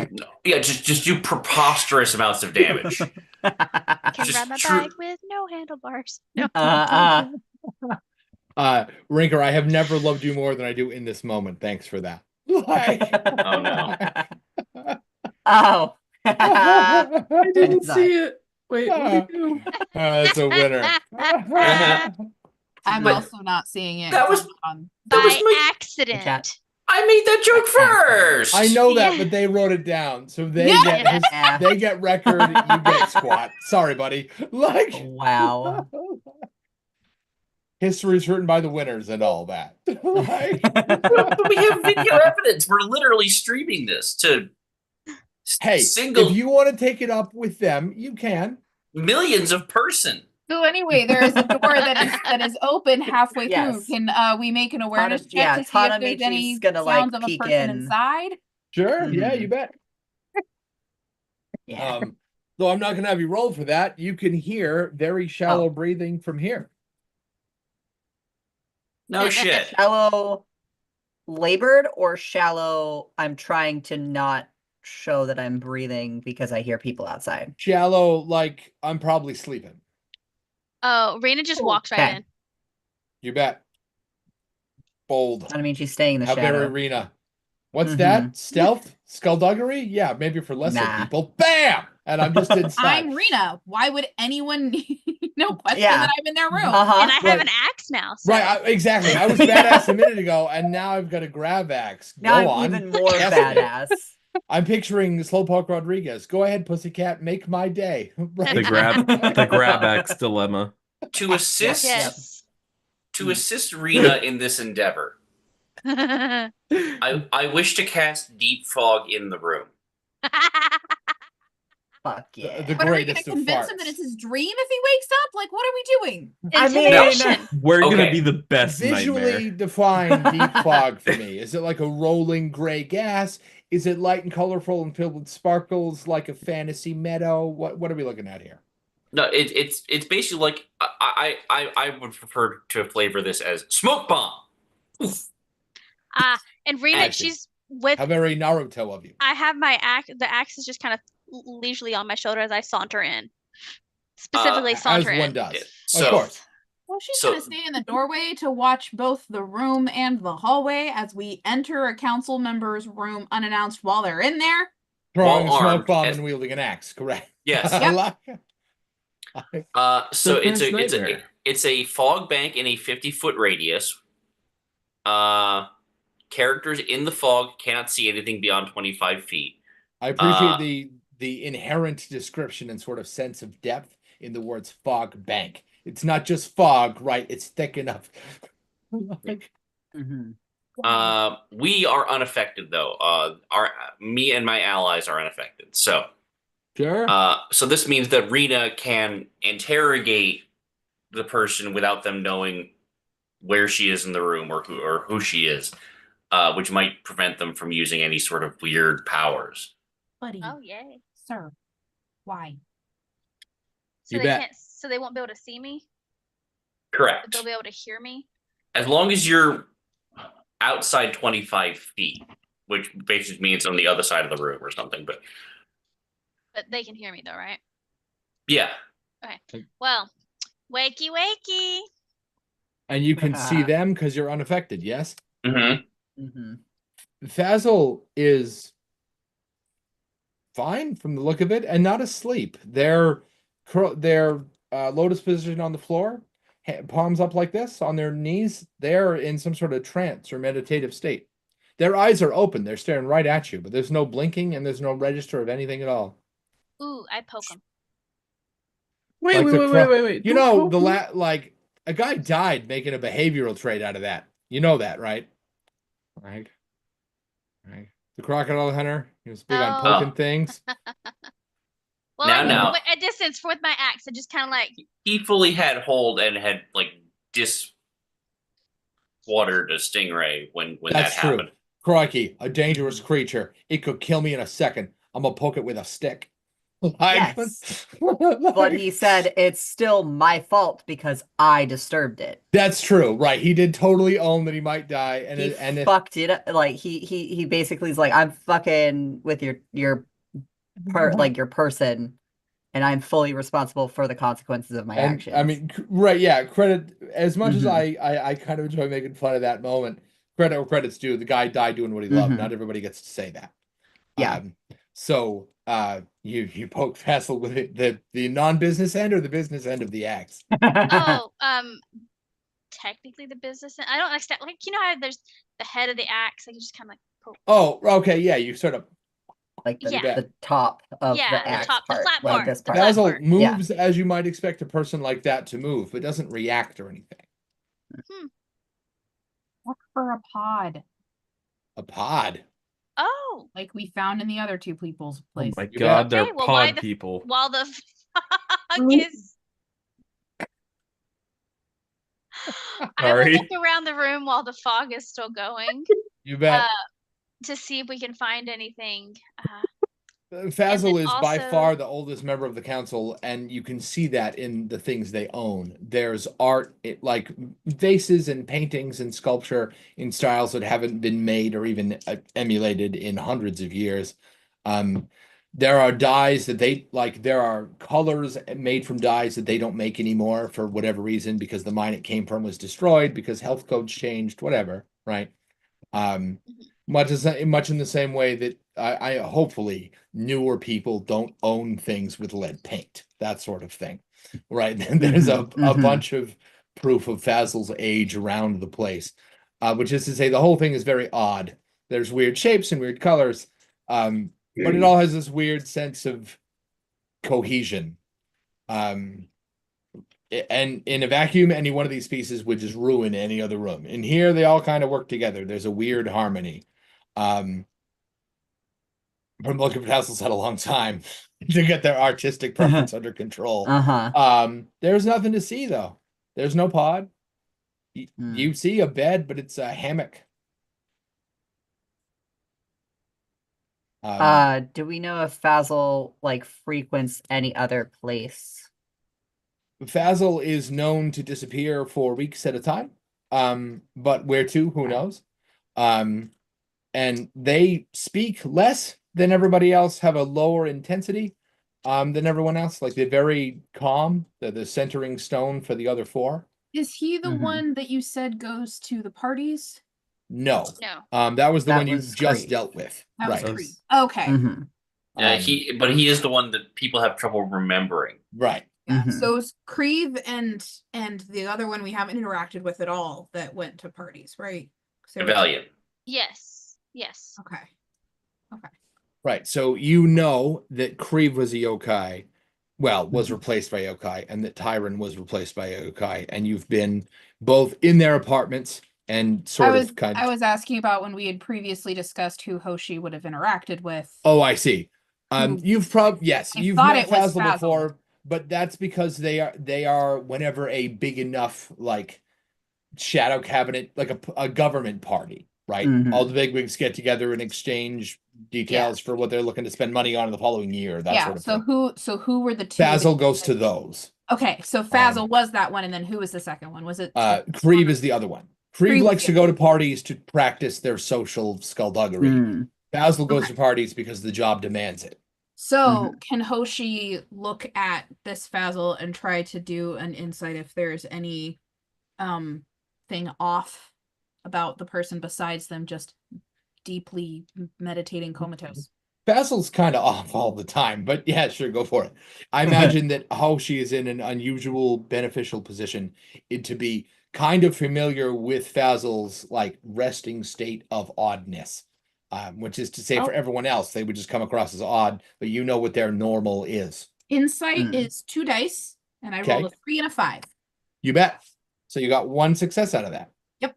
just do preposterous amounts of damage. Can just ride my true- bike with no handlebars. No. Rinker, I have never loved you more than I do in this moment. Thanks for that. Like- Oh, no. Oh. I didn't Nice. see it. Wait, what did you do? That's a winner. I'm But also not seeing it. that was- on. That was By my- accident. I made that joke first. I know that, Yeah. but they wrote it down, so they Yeah. get they get record. You get squat. Sorry, buddy. Like Wow. history's written by the winners and all that. Like, But we have video evidence. We're literally streaming this to hey, single if you want to take it up with them, you can. millions of person. So anyway, there is a door that is open halfway Yes. through. Can we make an awareness check yeah, to see if there's Tanamichi's any gonna, like, sounds of a peek person in. inside? Sure. Yeah, Mhm. you bet. Yeah. Though I'm not going to have you roll for that. You can hear very shallow breathing from here. No shit. Shallow labored or shallow I'm trying to not show that I'm breathing because I hear people outside. Shallow, like I'm probably sleeping. Oh, Rena just walks right Okay. in. You bet. Bold. I mean, she's staying in the How very shadow. Rena. What's Mhm. that? Stealth? Skullduggery? Yeah, maybe for lesser Nah. people. Bam! And I'm just inside. I'm Rena. Why would anyone no question Yeah. that I'm in their room? Uh-huh. And I have right. an axe now. So. Right, exactly. I was badass a minute ago, and now I've got a grab axe. Now Go I'm on. even more Yes. badass. I'm picturing Slowpoke Rodriguez. Go ahead, pussycat, make my day. Right. The grab axe dilemma. To assist Yes. to assist Rena in this endeavor, I wish to cast deep fog in the room. Fuck yeah. the But are we gonna greatest of convince him that farts. it's his dream if he wakes up? Like, what are we doing? I mean, Intimidation. We're gonna Okay. be the best Visually nightmare. define deep fog for me. Is it like a rolling gray gas? Is it light and colorful and filled with sparkles like a fantasy meadow? What are we looking at here? No, it's basically like I would prefer to flavor this as smoke bomb. Oof. And Rena, I see. she's with. How very Naruto of you. I have my axe. The axe is just kind of leisurely on my shoulder as I saunter in. Specifically, As saunter one in. does. Yeah, Of so- course. Well, she's So- gonna stay in the doorway to watch both the room and the hallway as we enter a council member's room unannounced while they're in there. Throwing a Well smoke armed bomb and- and wielding an axe, correct. Yes. I Yep. like it. So The it's first a nightmare. it's a fog bank in a 50-foot radius. Characters in the fog cannot see anything beyond 25 feet. I appreciate Uh, the inherent description and sort of sense of depth in the words fog bank. It's not just fog, right? It's thick enough. Like, Mhm. We are unaffected though. Me and my allies are unaffected. So sure. so this means that Rena can interrogate the person without them knowing where she is in the room or who she is, which might prevent them from using any sort of weird powers. Buddy, Oh yay! sir, why? So You they bet. can't. So they won't be able to see me, but Correct. they'll be able to hear me. As long as you're outside 25 feet, which basically means on the other side of the room or something. But But they can hear me though, right? yeah, Well, wakey, wakey. And you can see them because you're unaffected, yes? Mhm. Mhm. Fazil is fine from the look of it and not asleep. They're lotus position on the floor, palms up like this on their knees. They're in some sort of trance or meditative state. Their eyes are open. They're staring right at you, but there's no blinking and there's no register of anything at all. Ooh, I poke them. Wait, Like the cro- wait. You Don't know, poke me. like a guy died making a behavioral trait out of that. You know that, right? Right. The crocodile hunter. He was big on Oh. poking things. Well, Now. but at distance with my axe, I just kind of like. He fully had hold and had like watered a stingray when That's that true. happened. Crikey, a dangerous creature. It could kill me in a second. I'm gonna poke it with a stick. Yes. But he said it's still my fault because I disturbed it. That's true, right? He did totally own that he might die, and He if fucked it up. Like he basically is like, I'm fucking with your your person, and I'm fully responsible for the consequences of my and actions. I mean, right? Yeah, credit as much as Mhm. I kind of enjoy making fun of that moment. Credit where credit's due. The guy died doing what he loved. Mhm. Not everybody gets to say that. Yeah. So you poke Fassel with the non-business end or the business end of the axe. Oh, technically the business. I don't understand. Like, you know how there's the head of the axe. Like you just kind of like poke. Oh, okay, yeah. You sort of like the, Yeah. the top of Yeah, the the axe top- the part, flat like part, this the part. flat Basil part. moves as you might expect a person like that to move, but doesn't react or anything. Look for a pod, A pod. Oh, like we found in the other two people's Oh place. my You god, bet. they're Okay, well, why pod the- people. while the fog is. I will Sorry. look around the room while the fog is still going You bet. to see if we can find anything. Fazel then is by also- far the oldest member of the council, and you can see that in the things they own. There's art, like vases and paintings and sculpture in styles that haven't been made or even emulated in hundreds of years. There are dyes that they like. There are colors made from dyes that they don't make anymore for whatever reason, because the mine it came from was destroyed, because health codes changed, whatever, right? Much in the same way that I hopefully newer people don't own things with lead paint, that sort of thing, right? There's a Mhm. bunch of proof of Fazel's age around the place, which is to say the whole thing is very odd. There's weird shapes and weird colors, but it all has this weird sense of cohesion. And in a vacuum, any one of these pieces would just ruin any other room. In here, they all kind of work together. There's a weird harmony. From looking at Hassel's had a long time. to get their artistic preference under control. Uh-huh. There's nothing to see though. There's no pod. Hmm. You see a bed, but it's a hammock. Do we know if Fazl like frequents any other place? Fazl is known to disappear for weeks at a time. But where to, who Okay. knows? And they speak less than everybody else, have a lower intensity than everyone else. Like they're very calm. They're the centering stone for the other four. Is he the Mhm. one that you said goes to the parties? No. No. That was the That one you was just Creed. dealt with. That was Right. Creed. Okay. Mhm. But he is the one that people have trouble remembering. Right. Yeah, Mhm. so it's Creve and the other one we haven't interacted with at all that went to parties, right? So Valiant. Yes. Yes. okay. Okay. Right. So you know that Creve was a yokai, well, was Mhm. replaced by yokai, and that Tyron was replaced by yokai, and you've been both in their apartments and sort of kind I of. was asking about when we had previously discussed who Hoshi would have interacted with. Oh, I see. Who- You've probably yes, I you've thought met it was Fazl Fazl. before, but that's because they are whenever a big enough like shadow cabinet, like a government party, right? Mhm. All the big wigs get together and exchange details for what they're looking to spend money on in the following year. That Yeah, sort of so thing. who were the two? that Fazl you goes said- to those. Okay, so Fazl was that one, and then who was the second one? Was it Creve is the other one. Creve Creve likes was to the go other to parties to practice their social skullduggery. Mm. Fazl goes Okay. to parties because the job demands it. So can Hoshi look at this Fazl and try to do an insight if there's any thing off about the person besides them just deeply meditating comatose? Fazl's kind of off all the time, but yeah, sure, go for it. I imagine that Hoshi is in an unusual beneficial position to be kind of familiar with Fazl's like resting state of oddness. Which is to say, for Oh. everyone else, they would just come across as odd, but you know what their normal is. Insight Mm. is 2 dice, and I Okay. rolled a 3 and a 5. You bet. So you got 1 success out of that. Yep.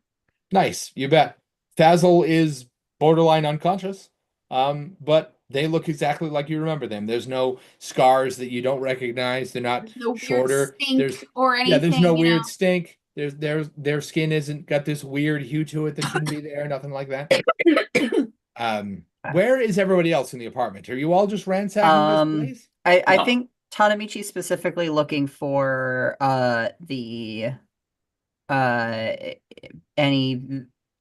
Nice. You bet. Fazl is borderline unconscious, but they look exactly like you remember them. There's no scars that you don't recognize. They're not There's no shorter. weird stink There's or anything. yeah, there's no you weird know? stink. Their skin isn't got this weird hue to it that shouldn't be there. Nothing like that. Where is everybody else in the apartment? Are you all just ransacking this place? I No. think Tanamichi specifically looking for the any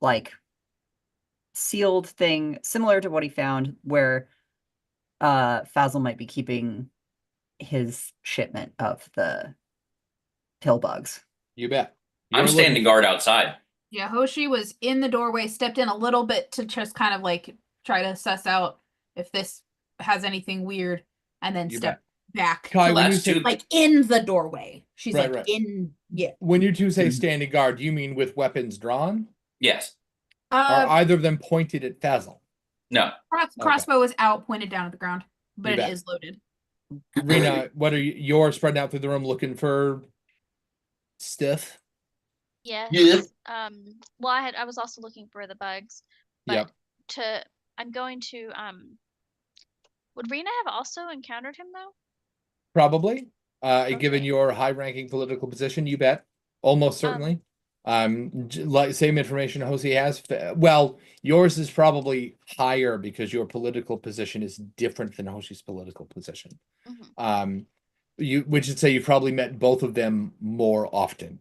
like sealed thing similar to what he found where Fazl might be keeping his shipment of the pill bugs. You bet. I'm You're standing guard outside. Yeah, Hoshi was in the doorway, stepped in a little bit to just kind of like try to suss out if this has anything weird, and then You step back Kai, to when like, you say like in the doorway. She's Right, like right. in when you two say Mhm. standing guard, do you mean with weapons drawn? Yes. Are either of them pointed at Fazl? No. crossbow is out, pointed down at the ground, but You it bet. is loaded. Rena, what are you? You're spreading out through the room looking for stuff. Yes. Yeah. Well, I was also looking for the bugs, but I'm going to would Rena have also encountered him though? Probably. Given Okay. your high-ranking political position, you bet. Almost certainly. Like same information Jose has. Well, yours is probably higher because your political position is different than Hoshi's political position. Mhm. Which would say you've probably met both of them more often.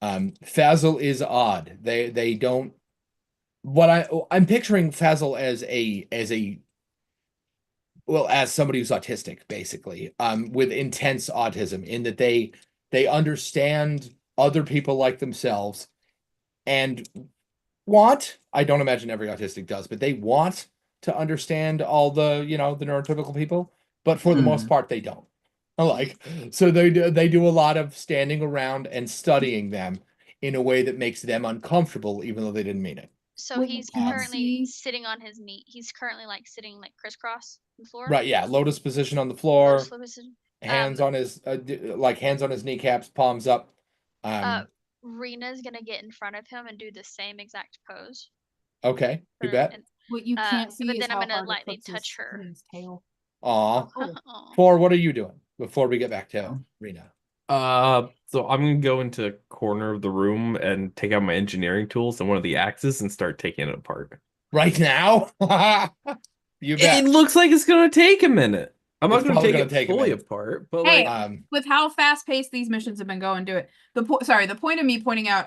Fazl is odd. They don't. What I'm picturing Fazl as as somebody who's autistic, basically, with intense autism, in that they understand other people like themselves and I don't imagine every autistic does, but they want to understand all the neurotypical people, but for the most part they don't. So they do a lot of standing around and studying them in a way that makes them uncomfortable, even though they didn't mean it. So Wait, you he's can't currently see- sitting on his knee. He's currently like sitting like crisscross on the floor. Right, yeah, lotus position on the floor, Lotus position. hands on his hands on his kneecaps, palms up. Rena's gonna get in front of him and do the same exact pose. Okay, you for- bet. and- What you can't see but is then I'm how gonna hard it lightly puts touch her. his tail. Aw. Oh. Four, what are you doing before we get back to Rena? So I'm gonna go into corner of the room and take out my engineering tools and one of the axes and start taking it apart. Right now? You bet. It looks like it's gonna take a minute. I'm It's not gonna probably take gonna it take a fully minute. apart, but Hey, like with how fast paced these missions have been going, do it. The point of me pointing out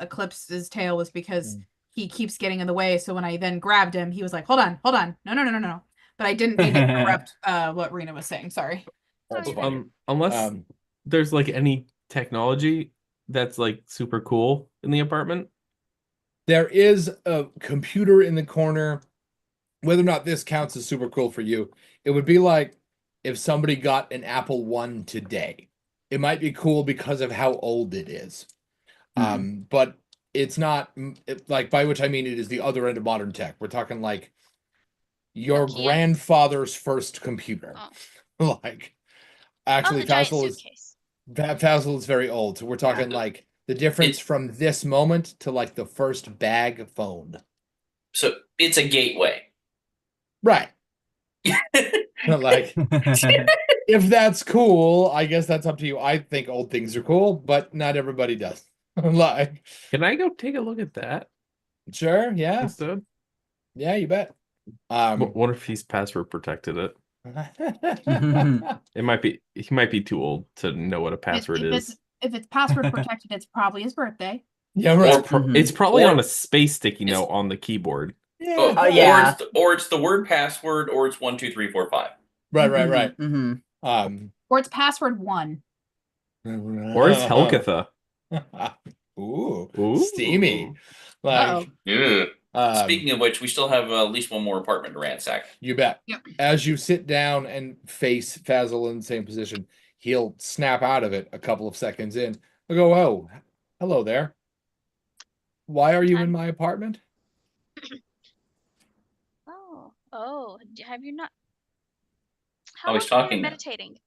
Eclipse's tail was because he keeps getting in the way. So when I then grabbed him, he was like, "Hold on, no." But I didn't mean to interrupt what Rena was saying. Sorry. That's funny. unless there's like any technology that's like super cool in the apartment. There is a computer in the corner. Whether or not this counts as super cool for you, it would be like if somebody got an Apple One today. It might be cool because of how old it is. But it's not like, by which I mean it is the other end of modern tech. We're talking like your Nokia? grandfather's first computer. Oh. Like, Oh, actually, the giant Faisal is suitcase. Faisal is very old. So we're talking like the difference from this moment to like the first bag phone. So it's a gateway. Right. Like, if that's cool, I guess that's up to you. I think old things are cool, but not everybody does. Like, Can I go take a look at that sure, yeah, instead? yeah, you bet. What if he's password protected it? It might be he might be too old to know what a password is. If it's password protected, it's probably his birthday. Yeah, right. It's probably Or- on a space sticky note on the keyboard. Oh, Yeah. yeah. Or it's the word password, or it's 1 2 3 4 5. Right. Mm-hmm. Or it's password 1. Or it's Helkatha. Ooh, Ooh. steamy. Like, Speaking of which, we still have at least one more apartment to ransack. you bet. Yep. As you sit down and face Faisal in the same position, he'll snap out of it a couple of seconds in. He'll go, "Oh, hello there. Why are you in my apartment?" Have you not? Oh, he's long have you been talking now. meditating?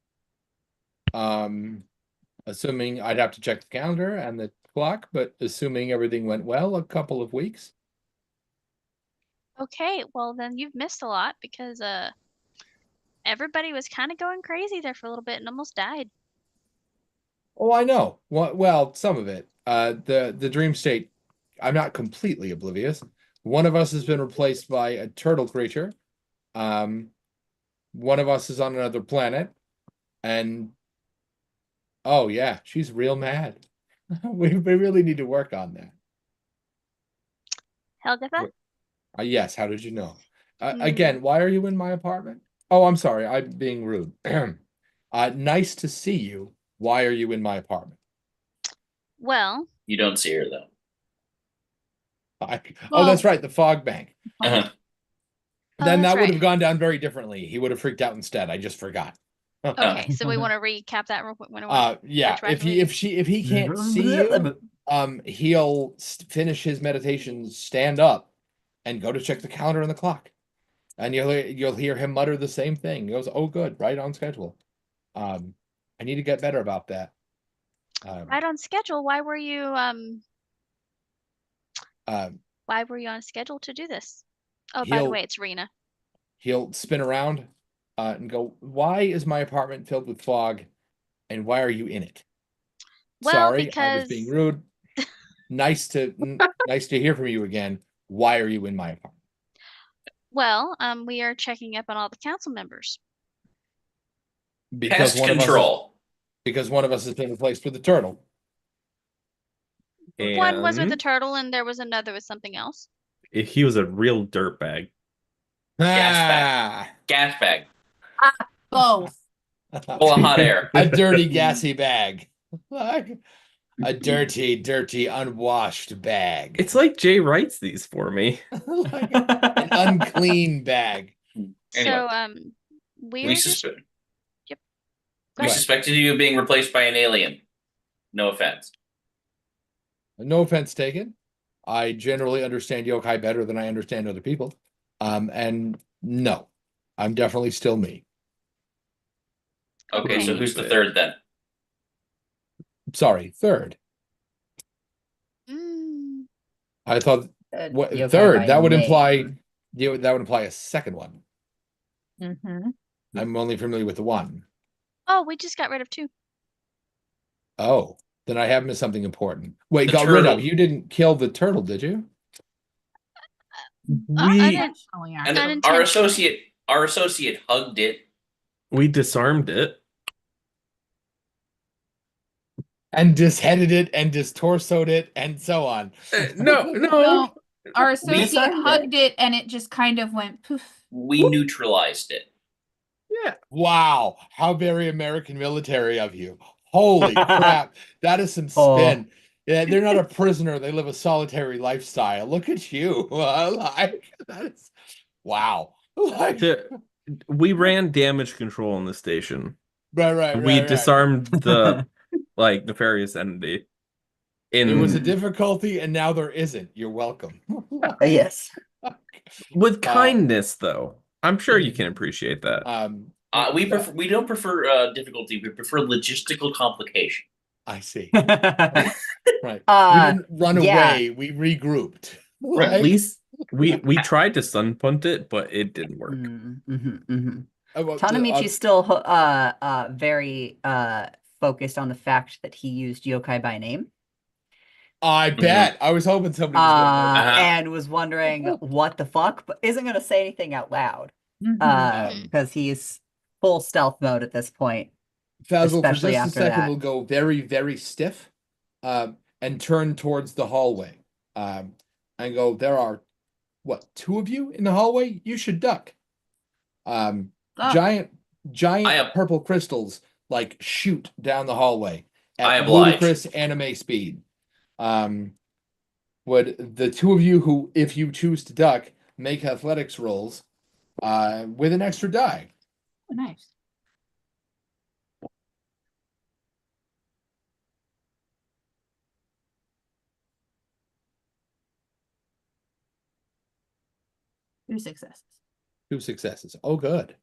Assuming I'd have to check the calendar and the clock, but assuming everything went well, a couple of weeks. Okay, well then you've missed a lot because everybody was kind of going crazy there for a little bit and almost died. Oh, I know. Well, some of it. The dream state, I'm not completely oblivious. One of us has been replaced by a turtle creature. One of us is on another planet, and oh yeah, she's real mad. We really need to work on that. Helgatha? Yes, how did you know? Again, why are you in my apartment? Oh, I'm sorry, I'm being rude. Nice to see you. Why are you in my apartment? Well, You don't see her though. Oh, that's right, the fog bank. Uh-huh. Then that's that would right. have gone down very differently. He would have freaked out instead. I just forgot. Okay, so we want to recap that real quick. Yeah, if he can't see you, he'll finish his meditation, stand up, and go to check the calendar and the clock, and you'll hear him mutter the same thing. He goes, "Oh, good, right on schedule." I need to get better about that. Right on schedule. Why were you on schedule to do this? Oh, by the way, it's Rena. He'll spin around and go, "Why is my apartment filled with fog, and why are you in it?" Well, Sorry, I was being rude. Nice to hear from you again. Why are you in my apartment? Well, we are checking up on all the council members. Because Pest control. one of us has been replaced with a turtle. One was with a And turtle, and there was another with something else. he was a real dirtbag. Ah, Gas bag. Both. Full of hot air. a dirty, gassy bag. A dirty, unwashed bag. It's like Jay writes these for me. Like an unclean bag. Anyway. So, We Go ahead. Right. suspected you of being replaced by an alien. No offense. No offense taken. I generally understand yokai better than I understand other people. And no, I'm definitely still me. Okay, so Okay. who's the third then? Sorry, third. Mm, I thought Yokai third. by That would name. imply that would imply a second one. Mm-hmm. I'm only familiar with the one. Oh, we just got rid of 2. Oh, then I have missed something important. Wait, The got rid of. turtle. You didn't kill the turtle, did you? I We didn't- Intentionally, And actually. Unintentionally. our associate hugged it. disarmed it. And disheaded it and distorsoed it and so on. No. No, our associate disarmed it. hugged it and it just kind of went poof. We neutralized it. Yeah. Wow, how very American military of you. Holy crap. That is some Oh. spin. Yeah, they're not a prisoner, they live a solitary lifestyle. Look at you. Like that is wow. Like, We ran damage control on the station. right. We disarmed the like nefarious entity. There was a In difficulty and now there isn't. You're welcome. Yes. with kindness, though. I'm sure you can appreciate that. We don't prefer difficulty. We prefer logistical complication. I see. Right. We didn't run yeah. away, we regrouped. At Right? least we tried to sun punt it, but it didn't work. Tanamichi's still very focused on the fact that he used yokai by name. I bet. I was hoping somebody was gonna Uh-huh. And was wondering what the fuck, but isn't going to say anything out loud Mhm. because he's full stealth mode at this point. Fazzle, for especially just a after second, that. will go very, very stiff, and turn towards the hallway, and go. There are, what, 2 of you in the hallway? You should duck. Oh. Giant I am- purple crystals like shoot down the hallway I at oblige. ludicrous anime speed. Would the 2 of you who, if you choose to duck, make athletics rolls, with an extra die? Oh, nice. Two successes. 2 successes. Oh, good.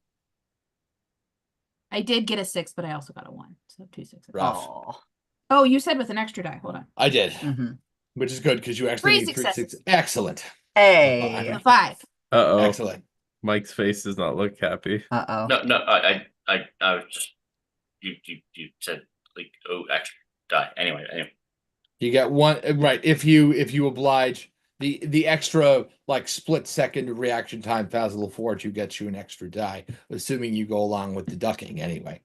I did get a 6, but I also got a 1. So 2 successes. Rough. Oh. Oh, you said with an extra die. Hold on. I did, Mhm. which is good because you actually 3 need 3 successes. successes. Excellent. Hey. A 5. Uh-oh. Excellent. Mike's face does not look happy. Uh-oh. No, I was just you said like extra die. Anyway. You get 1 right. If you oblige the extra like split second reaction time, Fazzle will afford you, gets you an extra die, assuming you go along with the ducking anyway.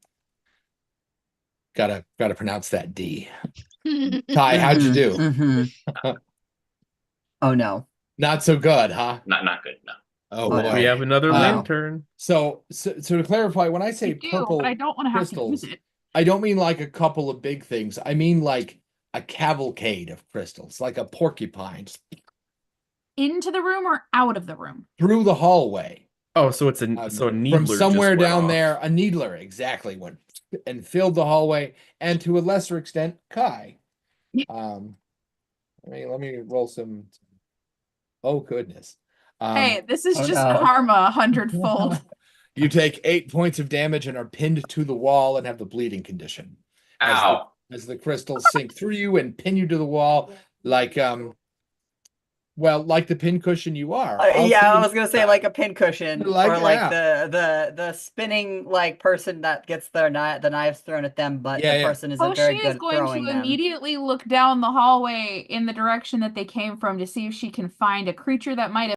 Gotta pronounce that D. Ty, how'd you do? Mhm. Oh no. Not so good, huh? Not good. No. Oh Oh, boy. We have another Wow. lantern. So to clarify, when I say I do, purple but I don't want to have to crystals, use it. I don't mean like a couple of big things. I mean like a cavalcade of crystals, like a porcupine Into the room or out of the room? through the hallway. Oh, so it's a needler From somewhere just went down off. there, a needler exactly went and filled the hallway, and to a lesser extent, Kai. Yeah. Let me roll some. Oh goodness. Hey, this is oh, just no. karma 100-fold. You take 8 points of damage and are pinned to the wall and have the bleeding condition. Ow. As the crystals sink through you and pin you to the wall, like like the pincushion you are. Yeah, I was gonna say like a pincushion, Like, or like yeah. the spinning like person that gets the knives thrown at them, but Yeah, the yeah. person isn't very Hoshi good is at going throwing to them. immediately look down the hallway in the direction that they came from to see if she can find a creature that might have